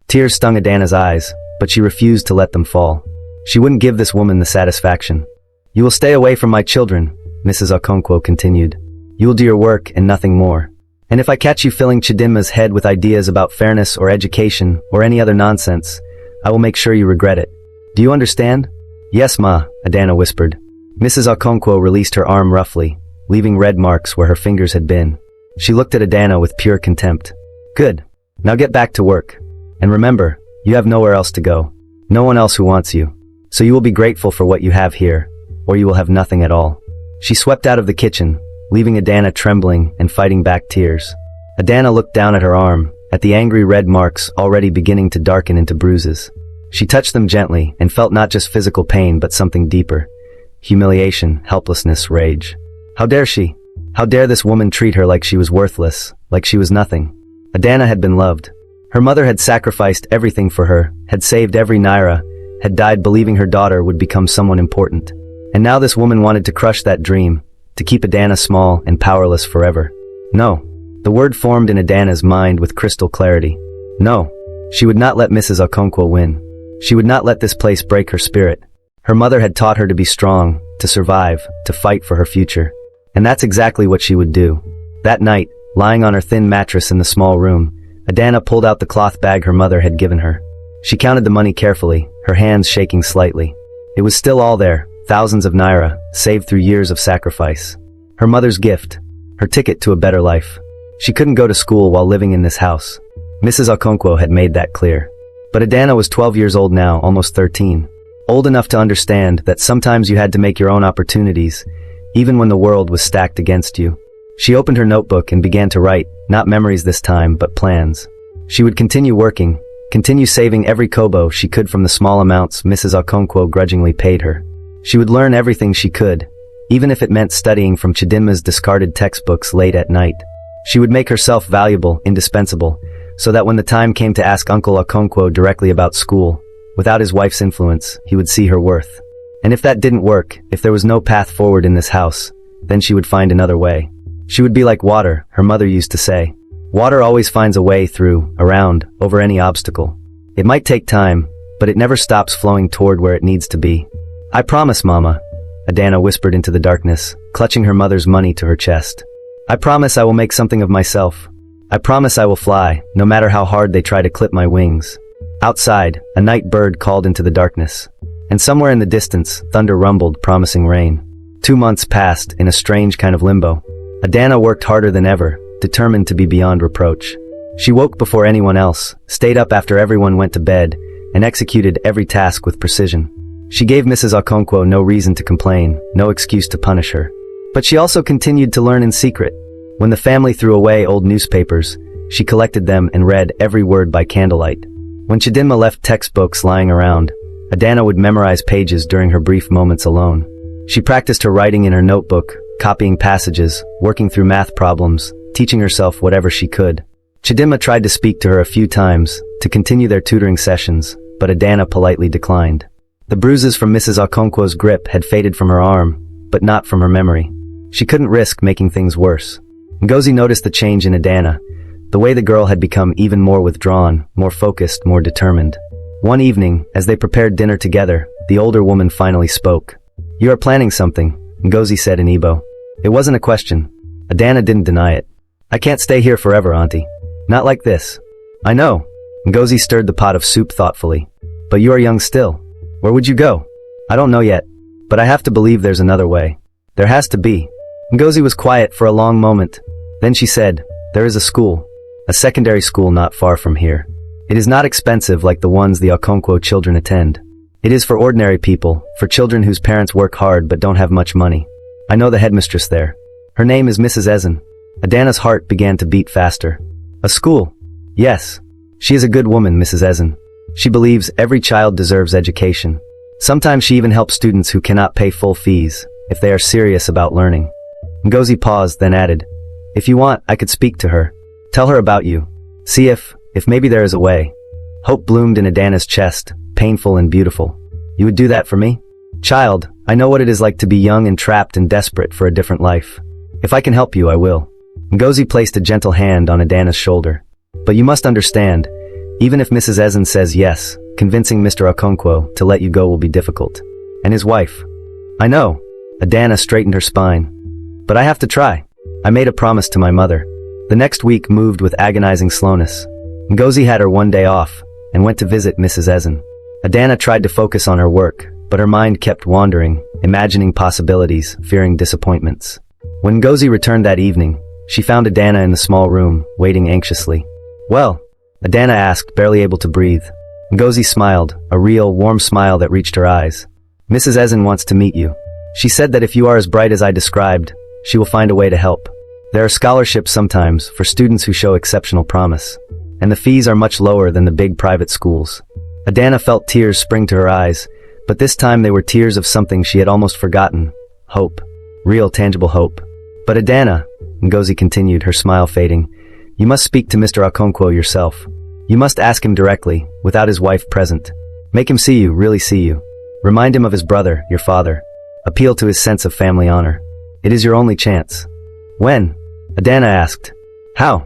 Tears stung Adanna's eyes, but she refused to let them fall. She wouldn't give this woman the satisfaction. "You will stay away from my children," Mrs. Okonkwo continued. "You will do your work and nothing more. And if I catch you filling Chidinma's head with ideas about fairness or education or any other nonsense, I will make sure you regret it. Do you understand?" "Yes, Ma," Adanna whispered. Mrs. Okonkwo released her arm roughly, leaving red marks where her fingers had been. She looked at Adanna with pure contempt. "Good. Now get back to work. And remember, you have nowhere else to go. No one else who wants you. So you will be grateful for what you have here, or you will have nothing at all." She swept out of the kitchen, leaving Adanna trembling and fighting back tears. Adanna looked down at her arm, at the angry red marks already beginning to darken into bruises. She touched them gently and felt not just physical pain but something deeper. Humiliation, helplessness, rage. How dare she? How dare this woman treat her like she was worthless, like she was nothing? Adanna had been loved. Her mother had sacrificed everything for her, had saved every naira, had died believing her daughter would become someone important. And now this woman wanted to crush that dream, to keep Adanna small and powerless forever. No. The word formed in Adanna's mind with crystal clarity. No. She would not let Mrs. Okonkwo win. She would not let this place break her spirit. Her mother had taught her to be strong, to survive, to fight for her future. And that's exactly what she would do. That night, lying on her thin mattress in the small room, Adanna pulled out the cloth bag her mother had given her. She counted the money carefully, her hands shaking slightly. It was still all there, thousands of naira, saved through years of sacrifice. Her mother's gift, her ticket to a better life. She couldn't go to school while living in this house. Mrs. Okonkwo had made that clear. But Adanna was 12 years old now, almost 13. Old enough to understand that sometimes you had to make your own opportunities, even when the world was stacked against you. She opened her notebook and began to write, not memories this time, but plans. She would continue working, Continue saving every kobo she could from the small amounts Mrs. Okonkwo grudgingly paid her. She would learn everything she could, even if it meant studying from Chidinma's discarded textbooks late at night. She would make herself valuable, indispensable, so that when the time came to ask Uncle Okonkwo directly about school, without his wife's influence, he would see her worth. And if that didn't work, if there was no path forward in this house, then she would find another way. She would be like water, her mother used to say. Water always finds a way through, around, over any obstacle. It might take time, but it never stops flowing toward where it needs to be. I promise, Mama, Adanna whispered into the darkness, clutching her mother's money to her chest. I promise I will make something of myself. I promise I will fly, no matter how hard they try to clip my wings. Outside, a night bird called into the darkness. And somewhere in the distance, thunder rumbled, promising rain. 2 months passed, in a strange kind of limbo. Adanna worked harder than ever, determined to be beyond reproach. She woke before anyone else, stayed up after everyone went to bed, and executed every task with precision. She gave Mrs. Okonkwo no reason to complain, no excuse to punish her. But she also continued to learn in secret. When the family threw away old newspapers, she collected them and read every word by candlelight. When Chidinma left textbooks lying around, Adanna would memorize pages during her brief moments alone. She practiced her writing in her notebook, copying passages, working through math problems, teaching herself whatever she could. Chidinma tried to speak to her a few times, to continue their tutoring sessions, but Adanna politely declined. The bruises from Mrs. Okonkwo's grip had faded from her arm, but not from her memory. She couldn't risk making things worse. Ngozi noticed the change in Adanna, the way the girl had become even more withdrawn, more focused, more determined. One evening, as they prepared dinner together, the older woman finally spoke. "You are planning something," Ngozi said in Igbo. It wasn't a question. Adanna didn't deny it. "I can't stay here forever, Auntie. Not like this." "I know." Ngozi stirred the pot of soup thoughtfully. "But you are young still. Where would you go?" "I don't know yet. But I have to believe there's another way. There has to be." Ngozi was quiet for a long moment. Then she said, "There is a school. A secondary school not far from here. It is not expensive like the ones the Okonkwo children attend. It is for ordinary people, for children whose parents work hard but don't have much money. I know the headmistress there. Her name is Mrs. Ezen." Adanna's heart began to beat faster. "A school? Yes. She is a good woman, Mrs. Ezen. She believes every child deserves education. Sometimes she even helps students who cannot pay full fees, if they are serious about learning." Ngozi paused, then added, "If you want, I could speak to her. Tell her about you. See if maybe there is a way." Hope bloomed in Adanna's chest, painful and beautiful. "You would do that for me?" "Child, I know what it is like to be young and trapped and desperate for a different life. If I can help you, I will." Ngozi placed a gentle hand on Adanna's shoulder. "But you must understand, even if Mrs. Ezen says yes, convincing Mr. Okonkwo to let you go will be difficult. And his wife." "I know." Adanna straightened her spine. "But I have to try. I made a promise to my mother." The next week moved with agonizing slowness. Ngozi had her one day off, and went to visit Mrs. Ezen. Adanna tried to focus on her work, but her mind kept wandering, imagining possibilities, fearing disappointments. When Ngozi returned that evening, she found Adanna in the small room, waiting anxiously. "Well?" Adanna asked, barely able to breathe. Ngozi smiled, a real, warm smile that reached her eyes. "Mrs. Ezen wants to meet you. She said that if you are as bright as I described, she will find a way to help. There are scholarships sometimes for students who show exceptional promise, and the fees are much lower than the big private schools." Adanna felt tears spring to her eyes, but this time they were tears of something she had almost forgotten. Hope. Real, tangible hope. "But Adanna," Ngozi continued, her smile fading, "you must speak to Mr. Okonkwo yourself. You must ask him directly, without his wife present. Make him see you, really see you. Remind him of his brother, your father. Appeal to his sense of family honor. It is your only chance." "When?" Adanna asked. "How?"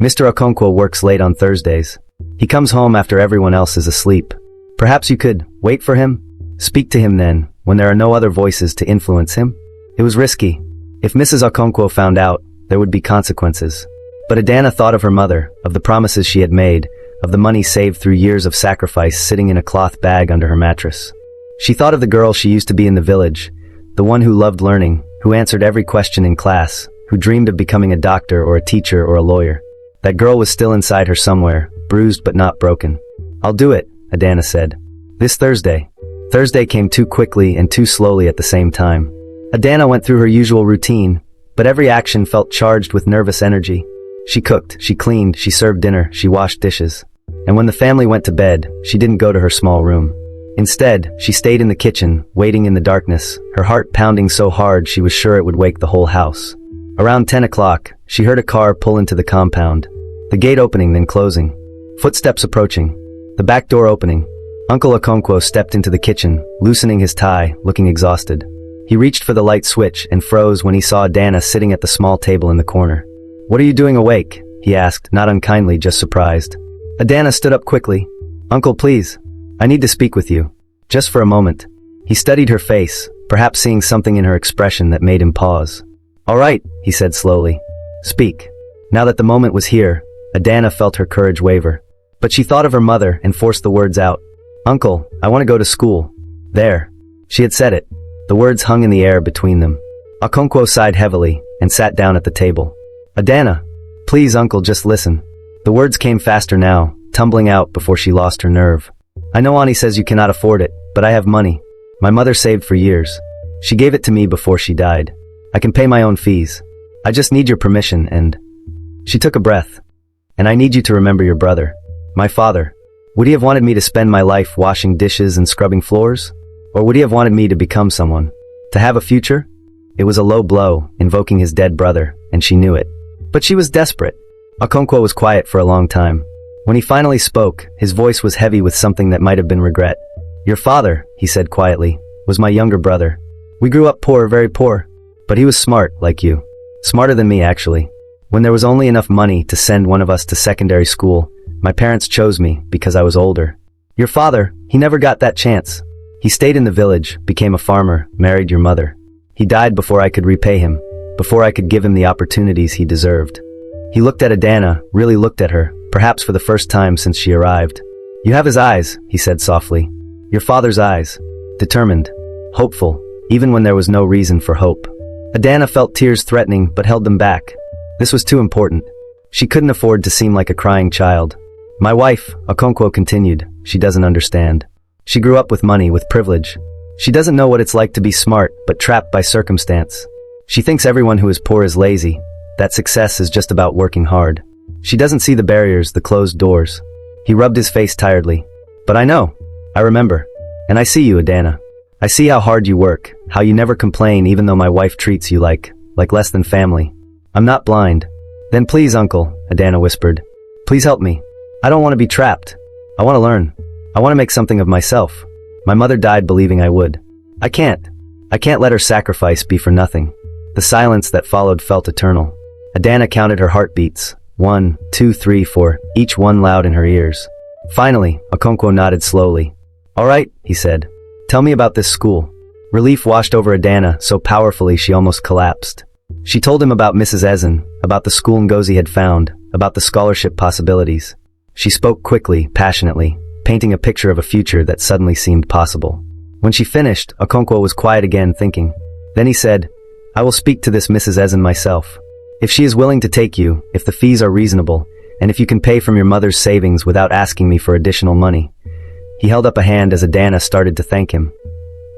"Mr. Okonkwo works late on Thursdays. He comes home after everyone else is asleep. Perhaps you could wait for him? Speak to him then, when there are no other voices to influence him." It was risky. If Mrs. Okonkwo found out, there would be consequences. But Adanna thought of her mother, of the promises she had made, of the money saved through years of sacrifice sitting in a cloth bag under her mattress. She thought of the girl she used to be in the village, the one who loved learning, who answered every question in class, who dreamed of becoming a doctor or a teacher or a lawyer. That girl was still inside her somewhere, bruised but not broken. "I'll do it," Adanna said. "This Thursday." Thursday came too quickly and too slowly at the same time. Adanna went through her usual routine, but every action felt charged with nervous energy. She cooked, she cleaned, she served dinner, she washed dishes. And when the family went to bed, she didn't go to her small room. Instead, she stayed in the kitchen, waiting in the darkness, her heart pounding so hard she was sure it would wake the whole house. Around 10 o'clock, she heard a car pull into the compound. The gate opening then closing. Footsteps approaching. The back door opening. Uncle Okonkwo stepped into the kitchen, loosening his tie, looking exhausted. He reached for the light switch and froze when he saw Adanna sitting at the small table in the corner. "What are you doing awake?" he asked, not unkindly, just surprised. Adanna stood up quickly. "Uncle, please. I need to speak with you. Just for a moment." He studied her face, perhaps seeing something in her expression that made him pause. "All right," he said slowly. "Speak." Now that the moment was here, Adanna felt her courage waver. But she thought of her mother and forced the words out. "Uncle, I want to go to school." There. She had said it. The words hung in the air between them. Okonkwo sighed heavily and sat down at the table. "Adanna, please, uncle, just listen." The words came faster now, tumbling out before she lost her nerve. "I know Ani says you cannot afford it, but I have money. My mother saved for years. She gave it to me before she died. I can pay my own fees. I just need your permission and—" She took a breath. "And I need you to remember your brother. My father. Would he have wanted me to spend my life washing dishes and scrubbing floors? Or would he have wanted me to become someone? To have a future?" It was a low blow, invoking his dead brother, and she knew it. But she was desperate. Okonkwo was quiet for a long time. When he finally spoke, his voice was heavy with something that might have been regret. "Your father," he said quietly, "was my younger brother. We grew up poor, very poor. But he was smart, like you. Smarter than me, actually. When there was only enough money to send one of us to secondary school, my parents chose me because I was older. Your father, he never got that chance. He stayed in the village, became a farmer, married your mother. He died before I could repay him, before I could give him the opportunities he deserved." He looked at Adanna, really looked at her, perhaps for the first time since she arrived. "You have his eyes," he said softly. "Your father's eyes. Determined. Hopeful, even when there was no reason for hope." Adanna felt tears threatening but held them back. This was too important. She couldn't afford to seem like a crying child. "My wife," Okonkwo continued, "she doesn't understand. She grew up with money, with privilege. She doesn't know what it's like to be smart, but trapped by circumstance. She thinks everyone who is poor is lazy, that success is just about working hard. She doesn't see the barriers, the closed doors." He rubbed his face tiredly. "But I know. I remember. And I see you, Adanna. I see how hard you work, how you never complain even though my wife treats you like less than family. I'm not blind." "Then please, uncle," Adanna whispered. "Please help me. I don't want to be trapped. I want to learn. I want to make something of myself. My mother died believing I would. I can't let her sacrifice be for nothing." The silence that followed felt eternal. Adanna counted her heartbeats. 1, 2, 3, 4, each one loud in her ears. Finally, Okonkwo nodded slowly. "All right," he said. "Tell me about this school." Relief washed over Adanna so powerfully she almost collapsed. She told him about Mrs. Ezen, about the school Ngozi had found, about the scholarship possibilities. She spoke quickly, passionately, painting a picture of a future that suddenly seemed possible. When she finished, Okonkwo was quiet again, thinking. Then he said, "I will speak to this Mrs. Ezen myself. If she is willing to take you, if the fees are reasonable, and if you can pay from your mother's savings without asking me for additional money." He held up a hand as Adanna started to thank him.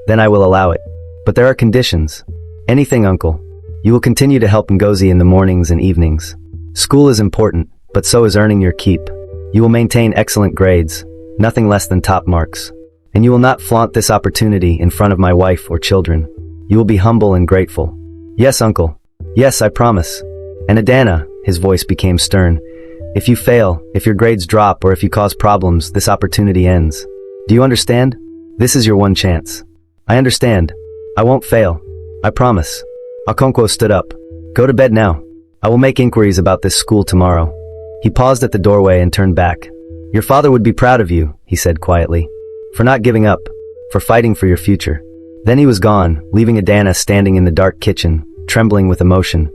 "Then I will allow it. But there are conditions." "Anything, uncle. You will continue to help Ngozi in the mornings and evenings. School is important, but so is earning your keep. You will maintain excellent grades, nothing less than top marks. And you will not flaunt this opportunity in front of my wife or children. You will be humble and grateful." "Yes, uncle. Yes, I promise." And Adanna, his voice became stern, "If you fail, if your grades drop, or if you cause problems, this opportunity ends. Do you understand? This is your one chance." "I understand. I won't fail. I promise." Okonkwo stood up. "Go to bed now. I will make inquiries about this school tomorrow." He paused at the doorway and turned back. "Your father would be proud of you," he said quietly. "For not giving up. For fighting for your future." Then he was gone, leaving Adanna standing in the dark kitchen, trembling with emotion.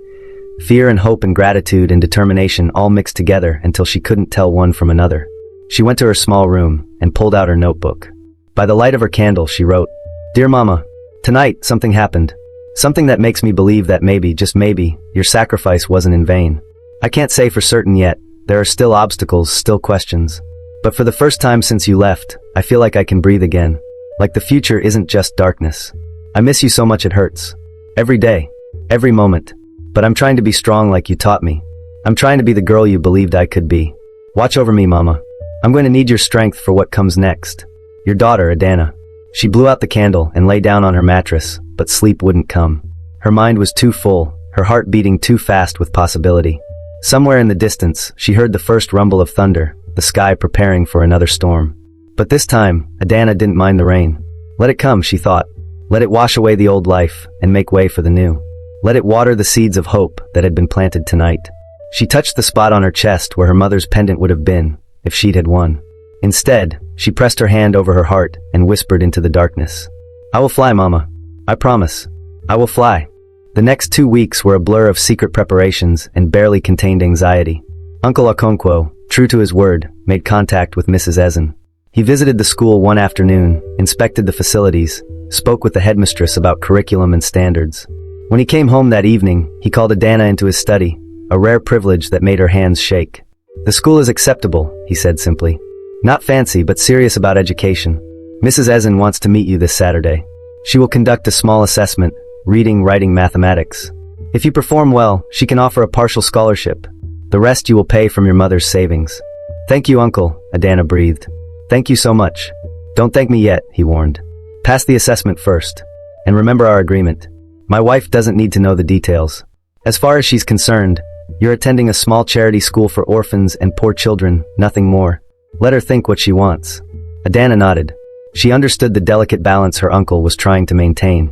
Fear and hope and gratitude and determination all mixed together until she couldn't tell one from another. She went to her small room and pulled out her notebook. By the light of her candle, she wrote, "Dear Mama, tonight something happened. Something that makes me believe that maybe, just maybe, your sacrifice wasn't in vain. I can't say for certain yet. There are still obstacles, still questions. But for the first time since you left, I feel like I can breathe again. Like the future isn't just darkness. I miss you so much it hurts. Every day. Every moment. But I'm trying to be strong like you taught me. I'm trying to be the girl you believed I could be. Watch over me, Mama. I'm going to need your strength for what comes next. Your daughter, Adanna. She blew out the candle and lay down on her mattress, but sleep wouldn't come. Her mind was too full, her heart beating too fast with possibility. Somewhere in the distance, she heard the first rumble of thunder, the sky preparing for another storm. But this time, Adanna didn't mind the rain. Let it come, she thought. Let it wash away the old life and make way for the new. Let it water the seeds of hope that had been planted tonight. She touched the spot on her chest where her mother's pendant would have been, if she'd had won. Instead, she pressed her hand over her heart and whispered into the darkness. I will fly, Mama. I promise. I will fly. The next 2 weeks were a blur of secret preparations and barely contained anxiety. Uncle Okonkwo, true to his word, made contact with Mrs. Ezen. He visited the school one afternoon, inspected the facilities, spoke with the headmistress about curriculum and standards. When he came home that evening, he called Adanna into his study, a rare privilege that made her hands shake. The school is acceptable, he said simply. Not fancy, but serious about education. Mrs. Ezen wants to meet you this Saturday. She will conduct a small assessment, reading, writing, mathematics. If you perform well, she can offer a partial scholarship. The rest you will pay from your mother's savings. Thank you, Uncle, Adanna breathed. Thank you so much. Don't thank me yet, he warned. Pass the assessment first. And remember our agreement. My wife doesn't need to know the details. As far as she's concerned, you're attending a small charity school for orphans and poor children, nothing more. Let her think what she wants. Adanna nodded. She understood the delicate balance her uncle was trying to maintain,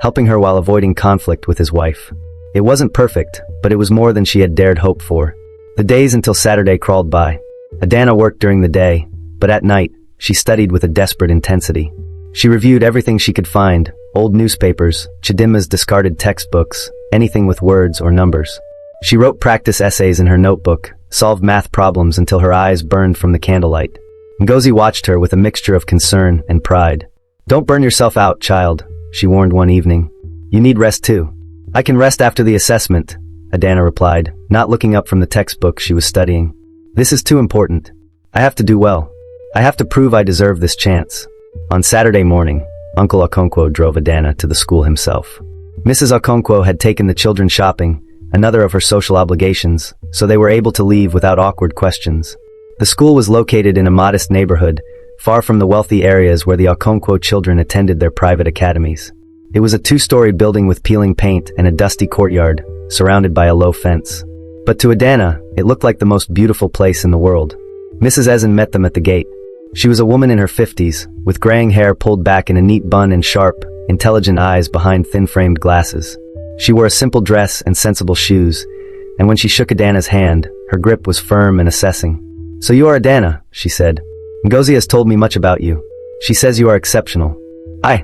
helping her while avoiding conflict with his wife. It wasn't perfect, but it was more than she had dared hope for. The days until Saturday crawled by. Adanna worked during the day, but at night, she studied with a desperate intensity. She reviewed everything she could find, old newspapers, Chidimma's discarded textbooks, anything with words or numbers. She wrote practice essays in her notebook, solved math problems until her eyes burned from the candlelight. Ngozi watched her with a mixture of concern and pride. Don't burn yourself out, child, she warned one evening. You need rest too. I can rest after the assessment, Adanna replied, not looking up from the textbook she was studying. This is too important. I have to do well. I have to prove I deserve this chance. On Saturday morning, Uncle Okonkwo drove Adanna to the school himself. Mrs. Okonkwo had taken the children shopping, another of her social obligations, so they were able to leave without awkward questions. The school was located in a modest neighborhood, far from the wealthy areas where the Okonkwo children attended their private academies. It was a 2-story building with peeling paint and a dusty courtyard, surrounded by a low fence. But to Adanna, it looked like the most beautiful place in the world. Mrs. Ezen met them at the gate. She was a woman in her 50s, with graying hair pulled back in a neat bun and sharp, intelligent eyes behind thin-framed glasses. She wore a simple dress and sensible shoes, and when she shook Adanna's hand, her grip was firm and assessing. So you are Adanna, she said. Ngozi has told me much about you. She says you are exceptional. I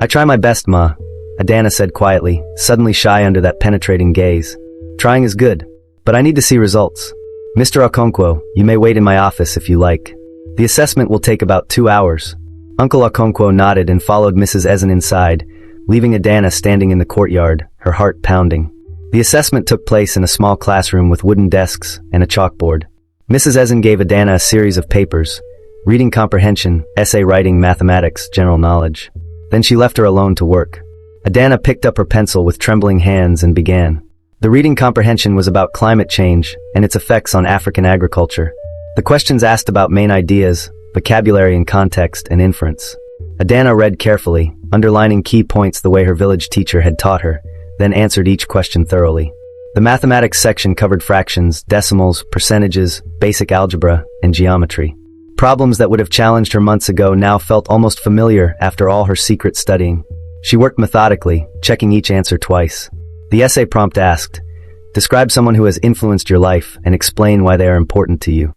try my best, Ma, Adanna said quietly, suddenly shy under that penetrating gaze. Trying is good, but I need to see results. Mr. Okonkwo, you may wait in my office if you like. The assessment will take about 2 hours. Uncle Okonkwo nodded and followed Mrs. Ezen inside, leaving Adanna standing in the courtyard, her heart pounding. The assessment took place in a small classroom with wooden desks and a chalkboard. Mrs. Ezen gave Adanna a series of papers, reading comprehension, essay writing, mathematics, general knowledge. Then she left her alone to work. Adanna picked up her pencil with trembling hands and began. The reading comprehension was about climate change and its effects on African agriculture. The questions asked about main ideas, vocabulary and context and inference. Adanna read carefully, underlining key points the way her village teacher had taught her, then answered each question thoroughly. The mathematics section covered fractions, decimals, percentages, basic algebra, and geometry. Problems that would have challenged her months ago now felt almost familiar after all her secret studying. She worked methodically, checking each answer twice. The essay prompt asked, describe someone who has influenced your life and explain why they are important to you.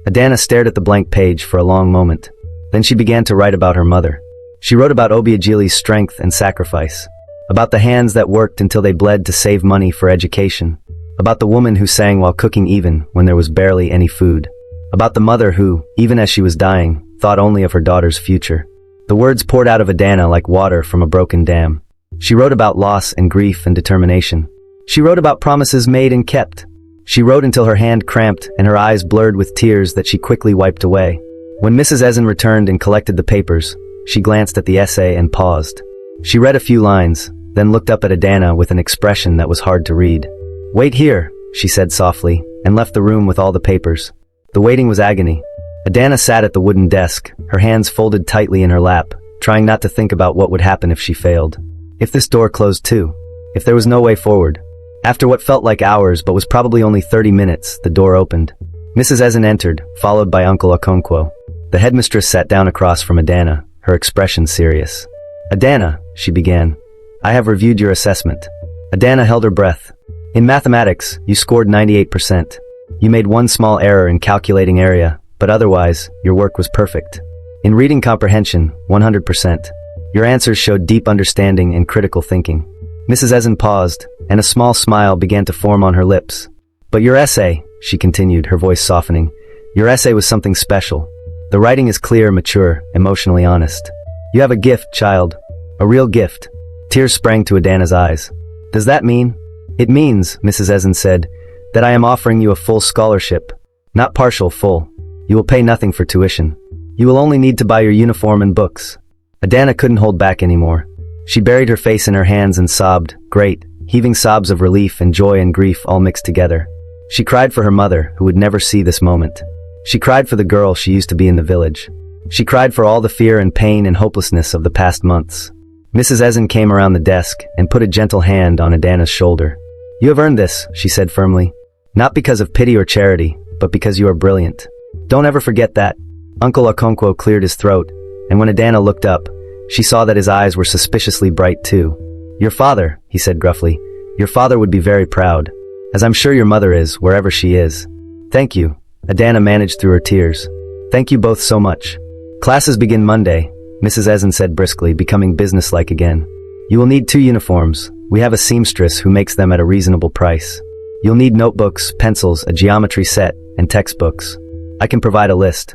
Adanna stared at the blank page for a long moment. Then she began to write about her mother. She wrote about Obiageli's strength and sacrifice, about the hands that worked until they bled to save money for education, about the woman who sang while cooking even when there was barely any food, about the mother who, even as she was dying, thought only of her daughter's future. The words poured out of Adanna like water from a broken dam. She wrote about loss and grief and determination. She wrote about promises made and kept. She wrote until her hand cramped and her eyes blurred with tears that she quickly wiped away. When Mrs. Ezen returned and collected the papers, she glanced at the essay and paused. She read a few lines, then looked up at Adanna with an expression that was hard to read. Wait here, she said softly, and left the room with all the papers. The waiting was agony. Adanna sat at the wooden desk, her hands folded tightly in her lap, trying not to think about what would happen if she failed. If this door closed too? If there was no way forward? After what felt like hours but was probably only 30 minutes, the door opened. Mrs. Ezen entered, followed by Uncle Okonkwo. The headmistress sat down across from Adanna, her expression serious. "Adanna," she began, "I have reviewed your assessment." Adanna held her breath. "In mathematics, you scored 98%. You made one small error in calculating area, but otherwise, your work was perfect. In reading comprehension, 100%. Your answers showed deep understanding and critical thinking." Mrs. Ezen paused, and a small smile began to form on her lips. "But your essay," she continued, her voice softening, "your essay was something special. The writing is clear, mature, emotionally honest. You have a gift, child. A real gift." Tears sprang to Adanna's eyes. "Does that mean?" "It means," Mrs. Ezen said, "that I am offering you a full scholarship. Not partial, full. You will pay nothing for tuition. You will only need to buy your uniform and books." Adanna couldn't hold back anymore. She buried her face in her hands and sobbed, great, heaving sobs of relief and joy and grief all mixed together. She cried for her mother, who would never see this moment. She cried for the girl she used to be in the village. She cried for all the fear and pain and hopelessness of the past months. Mrs. Ezen came around the desk and put a gentle hand on Adanna's shoulder. "You have earned this," she said firmly. "Not because of pity or charity, but because you are brilliant. Don't ever forget that." Uncle Okonkwo cleared his throat, and when Adanna looked up, she saw that his eyes were suspiciously bright too. "Your father," he said gruffly, "your father would be very proud, as I'm sure your mother is, wherever she is." "Thank you," Adanna managed through her tears. "Thank you both so much." "Classes begin Monday," Mrs. Ezen said briskly, becoming businesslike again. "You will need 2 uniforms. We have a seamstress who makes them at a reasonable price. You'll need notebooks, pencils, a geometry set, and textbooks. I can provide a list."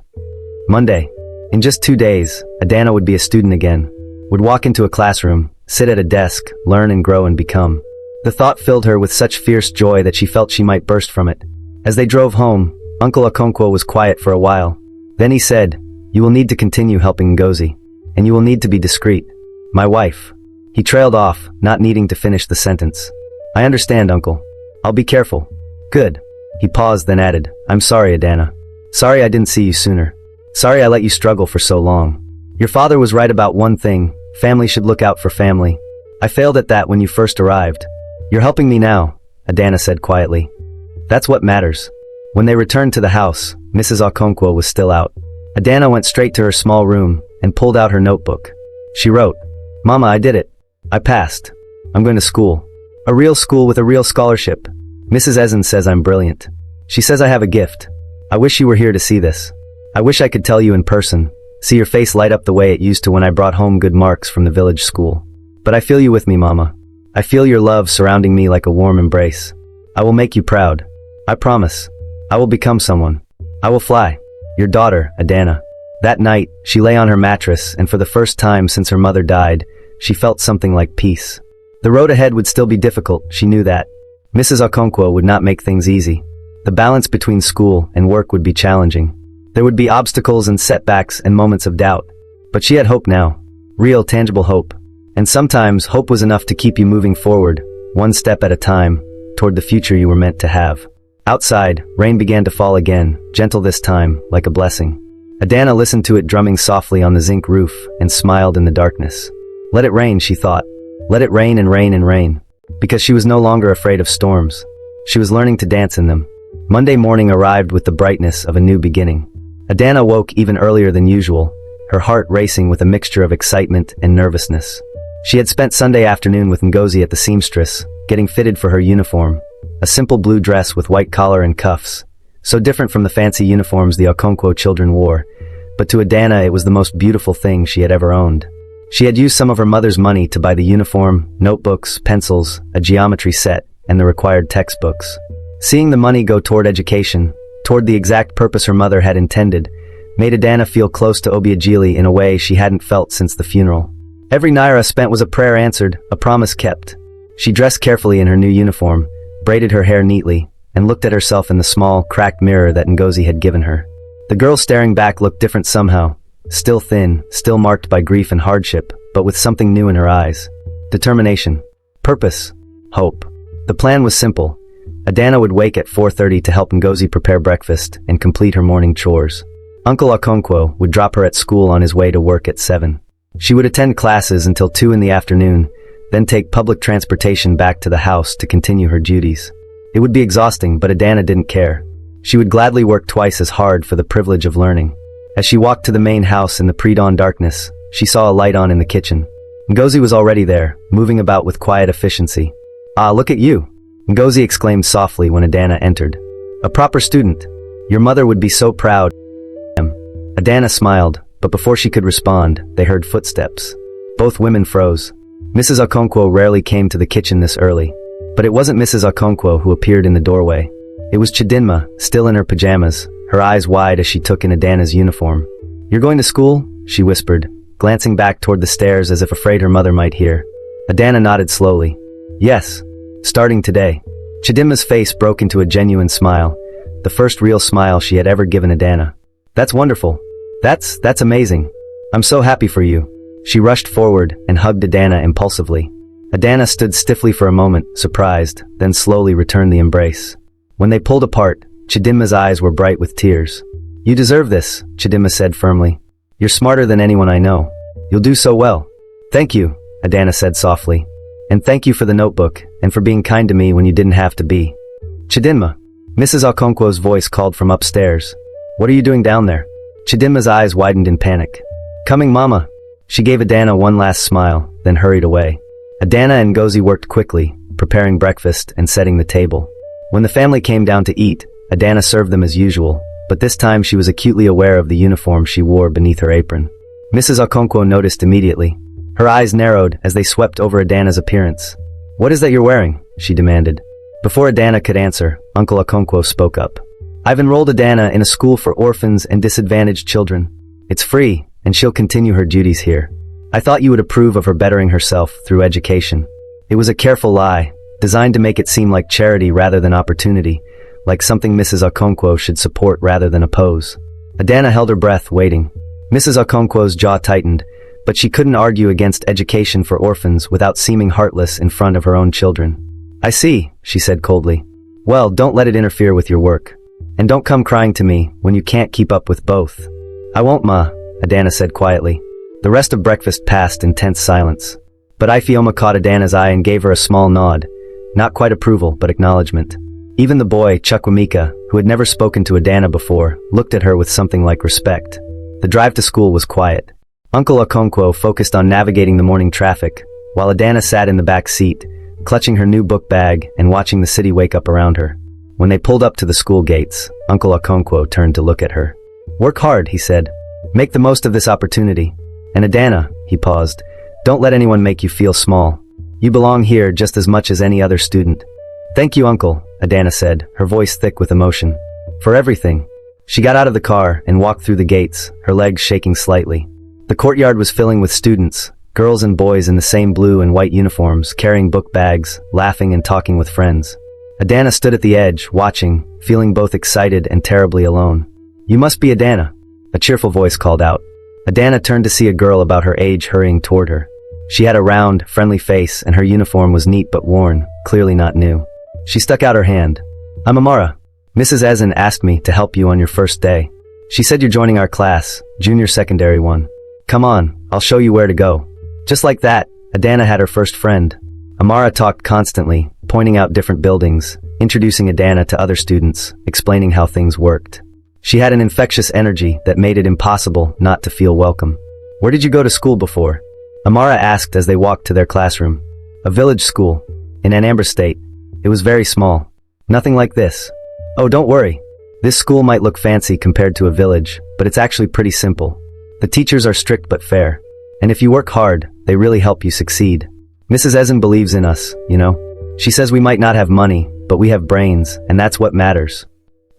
Monday. In just 2 days, Adanna would be a student again, would walk into a classroom, sit at a desk, learn and grow and become. The thought filled her with such fierce joy that she felt she might burst from it. As they drove home, Uncle Okonkwo was quiet for a while. Then he said, "You will need to continue helping Ngozi, and you will need to be discreet. My wife." He trailed off, not needing to finish the sentence. "I understand, Uncle. I'll be careful." "Good." He paused, then added, "I'm sorry, Adanna. Sorry I didn't see you sooner. Sorry I let you struggle for so long. Your father was right about one thing, family should look out for family. I failed at that when you first arrived. You're helping me now," Adanna said quietly. "That's what matters." When they returned to the house, Mrs. Okonkwo was still out. Adanna went straight to her small room and pulled out her notebook. She wrote, "Mama, I did it. I passed. I'm going to school. A real school with a real scholarship. Mrs. Ezen says I'm brilliant. She says I have a gift. I wish you were here to see this. I wish I could tell you in person, see your face light up the way it used to when I brought home good marks from the village school. But I feel you with me, Mama. I feel your love surrounding me like a warm embrace. I will make you proud. I promise. I will become someone. I will fly. Your daughter, Adanna." That night, she lay on her mattress, and for the first time since her mother died, she felt something like peace. The road ahead would still be difficult, she knew that. Mrs. Okonkwo would not make things easy. The balance between school and work would be challenging. There would be obstacles and setbacks and moments of doubt. But she had hope now. Real, tangible hope. And sometimes, hope was enough to keep you moving forward, one step at a time, toward the future you were meant to have. Outside, rain began to fall again, gentle this time, like a blessing. Adanna listened to it drumming softly on the zinc roof and smiled in the darkness. Let it rain, she thought. Let it rain and rain and rain. Because she was no longer afraid of storms. She was learning to dance in them. Monday morning arrived with the brightness of a new beginning. Adanna woke even earlier than usual, her heart racing with a mixture of excitement and nervousness. She had spent Sunday afternoon with Ngozi at the seamstress, getting fitted for her uniform. A simple blue dress with white collar and cuffs. So different from the fancy uniforms the Okonkwo children wore, but to Adanna it was the most beautiful thing she had ever owned. She had used some of her mother's money to buy the uniform, notebooks, pencils, a geometry set, and the required textbooks. Seeing the money go toward education, toward the exact purpose her mother had intended, made Adanna feel close to Obiageli in a way she hadn't felt since the funeral. Every naira spent was a prayer answered, a promise kept. She dressed carefully in her new uniform, braided her hair neatly, and looked at herself in the small, cracked mirror that Ngozi had given her. The girl staring back looked different somehow, still thin, still marked by grief and hardship, but with something new in her eyes. Determination. Purpose. Hope. The plan was simple. Adanna would wake at 4:30 to help Ngozi prepare breakfast and complete her morning chores. Uncle Okonkwo would drop her at school on his way to work at 7. She would attend classes until 2 in the afternoon, then take public transportation back to the house to continue her duties. It would be exhausting, but Adanna didn't care. She would gladly work twice as hard for the privilege of learning. As she walked to the main house in the pre-dawn darkness, she saw a light on in the kitchen. Ngozi was already there, moving about with quiet efficiency. "Ah, look at you!" Ngozi exclaimed softly when Adanna entered. "A proper student. Your mother would be so proud." Adanna smiled, but before she could respond, they heard footsteps. Both women froze. Mrs. Okonkwo rarely came to the kitchen this early. But it wasn't Mrs. Okonkwo who appeared in the doorway. It was Chidinma, still in her pajamas, her eyes wide as she took in Adanna's uniform. "You're going to school?" she whispered, glancing back toward the stairs as if afraid her mother might hear. Adanna nodded slowly. "Yes. Starting today." Chidinma's face broke into a genuine smile, the first real smile she had ever given Adanna. "That's wonderful. That's amazing. I'm so happy for you." She rushed forward and hugged Adanna impulsively. Adanna stood stiffly for a moment, surprised, then slowly returned the embrace. When they pulled apart, Chidinma's eyes were bright with tears. "You deserve this," Chidinma said firmly. "You're smarter than anyone I know. You'll do so well." "Thank you," Adanna said softly. "And thank you for the notebook, and for being kind to me when you didn't have to be." "Chidinma," Mrs. Okonkwo's voice called from upstairs. "What are you doing down there?" Chidinma's eyes widened in panic. "Coming, Mama." She gave Adanna one last smile, then hurried away. Adanna and Ngozi worked quickly, preparing breakfast and setting the table. When the family came down to eat, Adanna served them as usual, but this time she was acutely aware of the uniform she wore beneath her apron. Mrs. Okonkwo noticed immediately. Her eyes narrowed as they swept over Adanna's appearance. "What is that you're wearing?" she demanded. Before Adanna could answer, Uncle Okonkwo spoke up. "I've enrolled Adanna in a school for orphans and disadvantaged children. It's free, and she'll continue her duties here. I thought you would approve of her bettering herself through education." It was a careful lie, designed to make it seem like charity rather than opportunity, like something Mrs. Okonkwo should support rather than oppose. Adanna held her breath, waiting. Mrs. Okonkwo's jaw tightened, but she couldn't argue against education for orphans without seeming heartless in front of her own children. "I see," she said coldly. "Well, don't let it interfere with your work. And don't come crying to me when you can't keep up with both." "I won't, Ma," Adanna said quietly. The rest of breakfast passed in tense silence. But Ifeoma caught Adanna's eye and gave her a small nod. Not quite approval, but acknowledgement. Even the boy, Chukwemeka, who had never spoken to Adanna before, looked at her with something like respect. The drive to school was quiet. Uncle Okonkwo focused on navigating the morning traffic, while Adanna sat in the back seat, clutching her new book bag and watching the city wake up around her. When they pulled up to the school gates, Uncle Okonkwo turned to look at her. "Work hard," he said. "Make the most of this opportunity. And Adanna," he paused, "don't let anyone make you feel small. You belong here just as much as any other student." "Thank you, Uncle," Adanna said, her voice thick with emotion. "For everything." She got out of the car and walked through the gates, her legs shaking slightly. The courtyard was filling with students, girls and boys in the same blue and white uniforms, carrying book bags, laughing and talking with friends. Adanna stood at the edge, watching, feeling both excited and terribly alone. "You must be Adanna," a cheerful voice called out. Adanna turned to see a girl about her age hurrying toward her. She had a round, friendly face and her uniform was neat but worn, clearly not new. She stuck out her hand. "I'm Amara. Mrs. Ezen asked me to help you on your first day. She said you're joining our class, junior secondary 1. Come on, I'll show you where to go." Just like that, Adanna had her first friend. Amara talked constantly, pointing out different buildings, introducing Adanna to other students, explaining how things worked. She had an infectious energy that made it impossible not to feel welcome. "Where did you go to school before?" Amara asked as they walked to their classroom. "A village school, in Anambra State. It was very small. Nothing like this." "Oh, don't worry. This school might look fancy compared to a village, but it's actually pretty simple. The teachers are strict but fair. And if you work hard, they really help you succeed. Mrs. Ezen believes in us, you know. She says we might not have money, but we have brains, and that's what matters."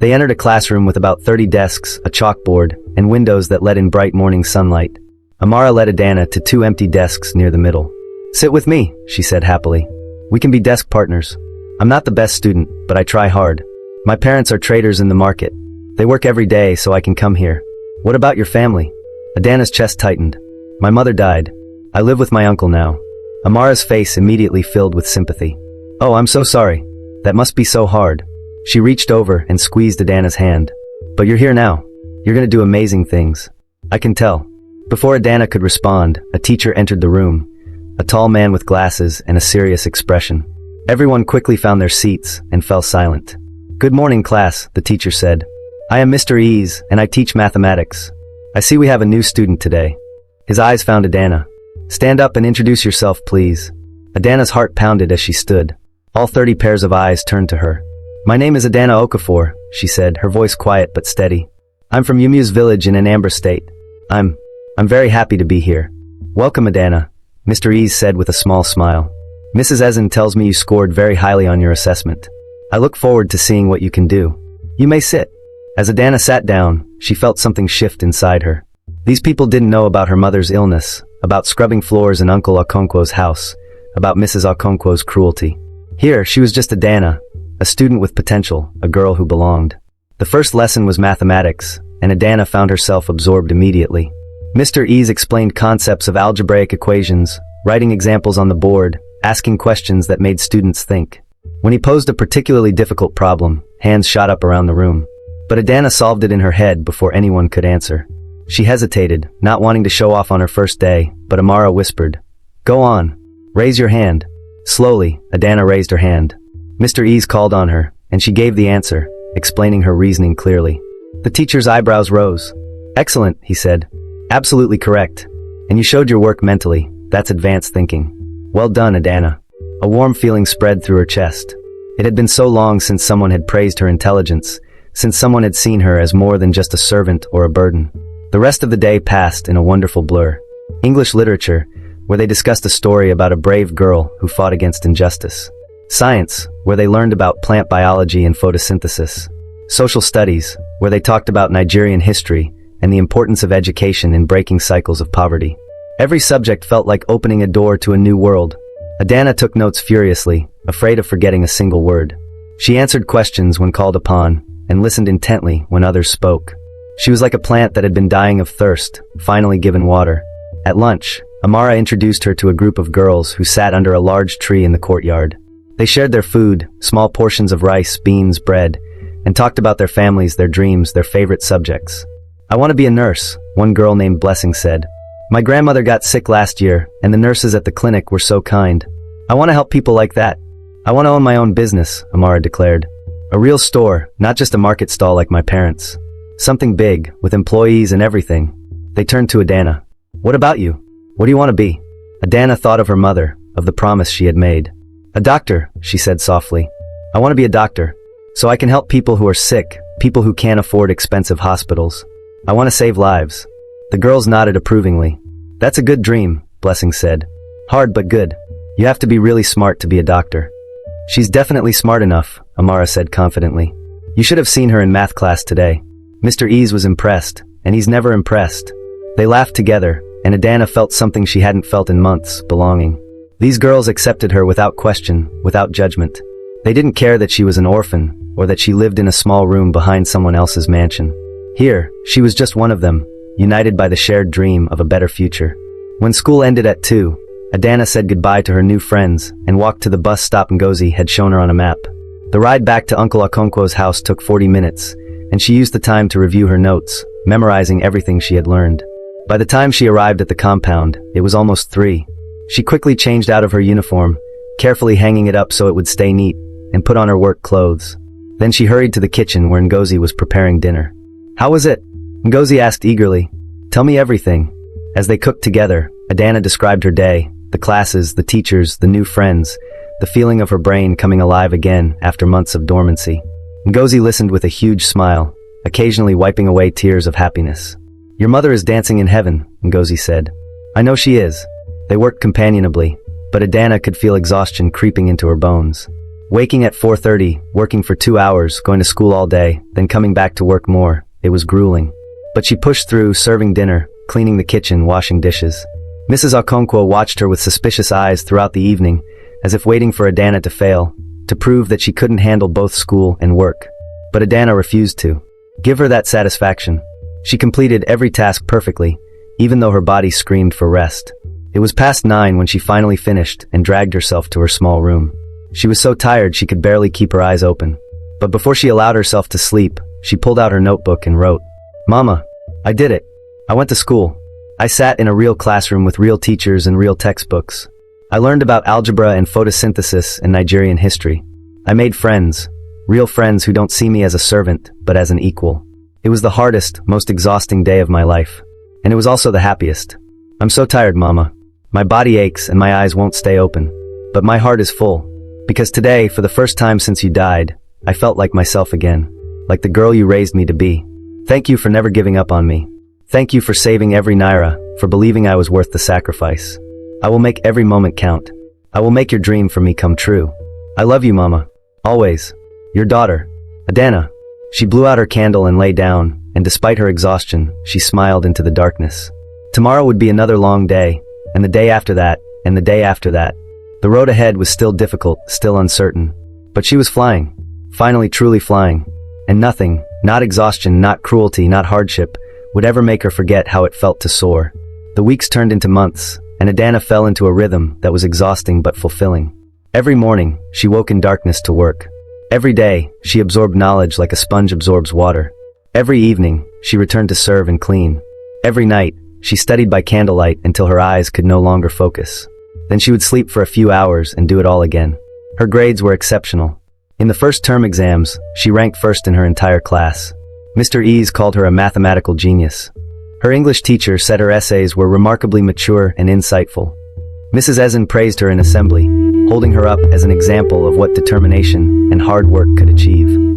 They entered a classroom with about 30 desks, a chalkboard, and windows that let in bright morning sunlight. Amara led Adanna to 2 empty desks near the middle. "Sit with me," she said happily. "We can be desk partners. I'm not the best student, but I try hard. My parents are traders in the market. They work every day so I can come here. What about your family?" Adanna's chest tightened. "My mother died. I live with my uncle now." Amara's face immediately filled with sympathy. "Oh, I'm so sorry. That must be so hard." She reached over and squeezed Adanna's hand. "But you're here now. You're gonna do amazing things. I can tell. Before Adanna could respond, a teacher entered the room, a tall man with glasses and a serious expression. Everyone quickly found their seats and fell silent. Good morning, class, the teacher said. I am Mr. Ease, and I teach mathematics. I see we have a new student today. His eyes found Adanna. Stand up and introduce yourself, please. Adanna's heart pounded as she stood. All 30 pairs of eyes turned to her. My name is Adanna Okafor, she said, her voice quiet but steady. I'm from Yumu's village in Anambra State. I'm very happy to be here. Welcome, Adanna, Mr. Ease said with a small smile. Mrs. Ezen tells me you scored very highly on your assessment. I look forward to seeing what you can do. You may sit. As Adanna sat down, she felt something shift inside her. These people didn't know about her mother's illness, about scrubbing floors in Uncle Okonkwo's house, about Mrs. Okonkwo's cruelty. Here, she was just Adanna, a student with potential, a girl who belonged. The first lesson was mathematics, and Adanna found herself absorbed immediately. Mr. Ease explained concepts of algebraic equations, writing examples on the board, asking questions that made students think. When he posed a particularly difficult problem, hands shot up around the room. But Adanna solved it in her head before anyone could answer. She hesitated, not wanting to show off on her first day, but Amara whispered, Go on. Raise your hand. Slowly, Adanna raised her hand. Mr. Ease called on her, and she gave the answer, explaining her reasoning clearly. The teacher's eyebrows rose. Excellent, he said. Absolutely correct. And you showed your work mentally. That's advanced thinking. Well done, Adanna. A warm feeling spread through her chest. It had been so long since someone had praised her intelligence, since someone had seen her as more than just a servant or a burden. The rest of the day passed in a wonderful blur. English literature, where they discussed a story about a brave girl who fought against injustice. Science, where they learned about plant biology and photosynthesis. Social studies, where they talked about Nigerian history and the importance of education in breaking cycles of poverty. Every subject felt like opening a door to a new world. Adanna took notes furiously, afraid of forgetting a single word. She answered questions when called upon, and listened intently when others spoke. She was like a plant that had been dying of thirst, finally given water. At lunch, Amara introduced her to a group of girls who sat under a large tree in the courtyard. They shared their food, small portions of rice, beans, bread, and talked about their families, their dreams, their favorite subjects. I want to be a nurse, one girl named Blessing said. My grandmother got sick last year, and the nurses at the clinic were so kind. I want to help people like that. I want to own my own business, Amara declared. A real store, not just a market stall like my parents. Something big, with employees and everything. They turned to Adanna. What about you? What do you want to be? Adanna thought of her mother, of the promise she had made. A doctor, she said softly. I want to be a doctor, so I can help people who are sick, people who can't afford expensive hospitals. I want to save lives. The girls nodded approvingly. That's a good dream, Blessing said. Hard but good. You have to be really smart to be a doctor. She's definitely smart enough, Amara said confidently. You should have seen her in math class today. Mr. Ease was impressed, and he's never impressed. They laughed together, and Adanna felt something she hadn't felt in months, belonging. These girls accepted her without question, without judgment. They didn't care that she was an orphan, or that she lived in a small room behind someone else's mansion. Here, she was just one of them, united by the shared dream of a better future. When school ended at 2, Adanna said goodbye to her new friends and walked to the bus stop Ngozi had shown her on a map. The ride back to Uncle Okonkwo's house took 40 minutes, and she used the time to review her notes, memorizing everything she had learned. By the time she arrived at the compound, it was almost 3. She quickly changed out of her uniform, carefully hanging it up so it would stay neat, and put on her work clothes. Then she hurried to the kitchen where Ngozi was preparing dinner. How was it? Ngozi asked eagerly. Tell me everything. As they cooked together, Adanna described her day, the classes, the teachers, the new friends, the feeling of her brain coming alive again after months of dormancy. Ngozi listened with a huge smile, occasionally wiping away tears of happiness. Your mother is dancing in heaven, Ngozi said. I know she is. They worked companionably, but Adanna could feel exhaustion creeping into her bones. Waking at 4:30, working for 2 hours, going to school all day, then coming back to work more, it was grueling. But she pushed through, serving dinner, cleaning the kitchen, washing dishes. Mrs. Okonkwo watched her with suspicious eyes throughout the evening, as if waiting for Adanna to fail, to prove that she couldn't handle both school and work. But Adanna refused to give her that satisfaction. She completed every task perfectly, even though her body screamed for rest. It was past 9 when she finally finished and dragged herself to her small room. She was so tired she could barely keep her eyes open. But before she allowed herself to sleep, she pulled out her notebook and wrote, Mama, I did it. I went to school. I sat in a real classroom with real teachers and real textbooks. I learned about algebra and photosynthesis and Nigerian history. I made friends, real friends who don't see me as a servant, but as an equal. It was the hardest, most exhausting day of my life. And it was also the happiest. I'm so tired, Mama. My body aches and my eyes won't stay open. But my heart is full. Because today, for the first time since you died, I felt like myself again. Like the girl you raised me to be. Thank you for never giving up on me. Thank you for saving every naira, for believing I was worth the sacrifice. I will make every moment count. I will make your dream for me come true. I love you, Mama. Always. Your daughter, Adanna. She blew out her candle and lay down, and despite her exhaustion, she smiled into the darkness. Tomorrow would be another long day, and the day after that, and the day after that. The road ahead was still difficult, still uncertain. But she was flying. Finally truly flying. And nothing, not exhaustion, not cruelty, not hardship, would ever make her forget how it felt to soar. The weeks turned into months, and Adanna fell into a rhythm that was exhausting but fulfilling. Every morning, she woke in darkness to work. Every day, she absorbed knowledge like a sponge absorbs water. Every evening, she returned to serve and clean. Every night, she studied by candlelight until her eyes could no longer focus. Then she would sleep for a few hours and do it all again. Her grades were exceptional. In the first term exams, she ranked first in her entire class. Mr. Ease called her a mathematical genius. Her English teacher said her essays were remarkably mature and insightful. Mrs. Ezen praised her in assembly, holding her up as an example of what determination and hard work could achieve.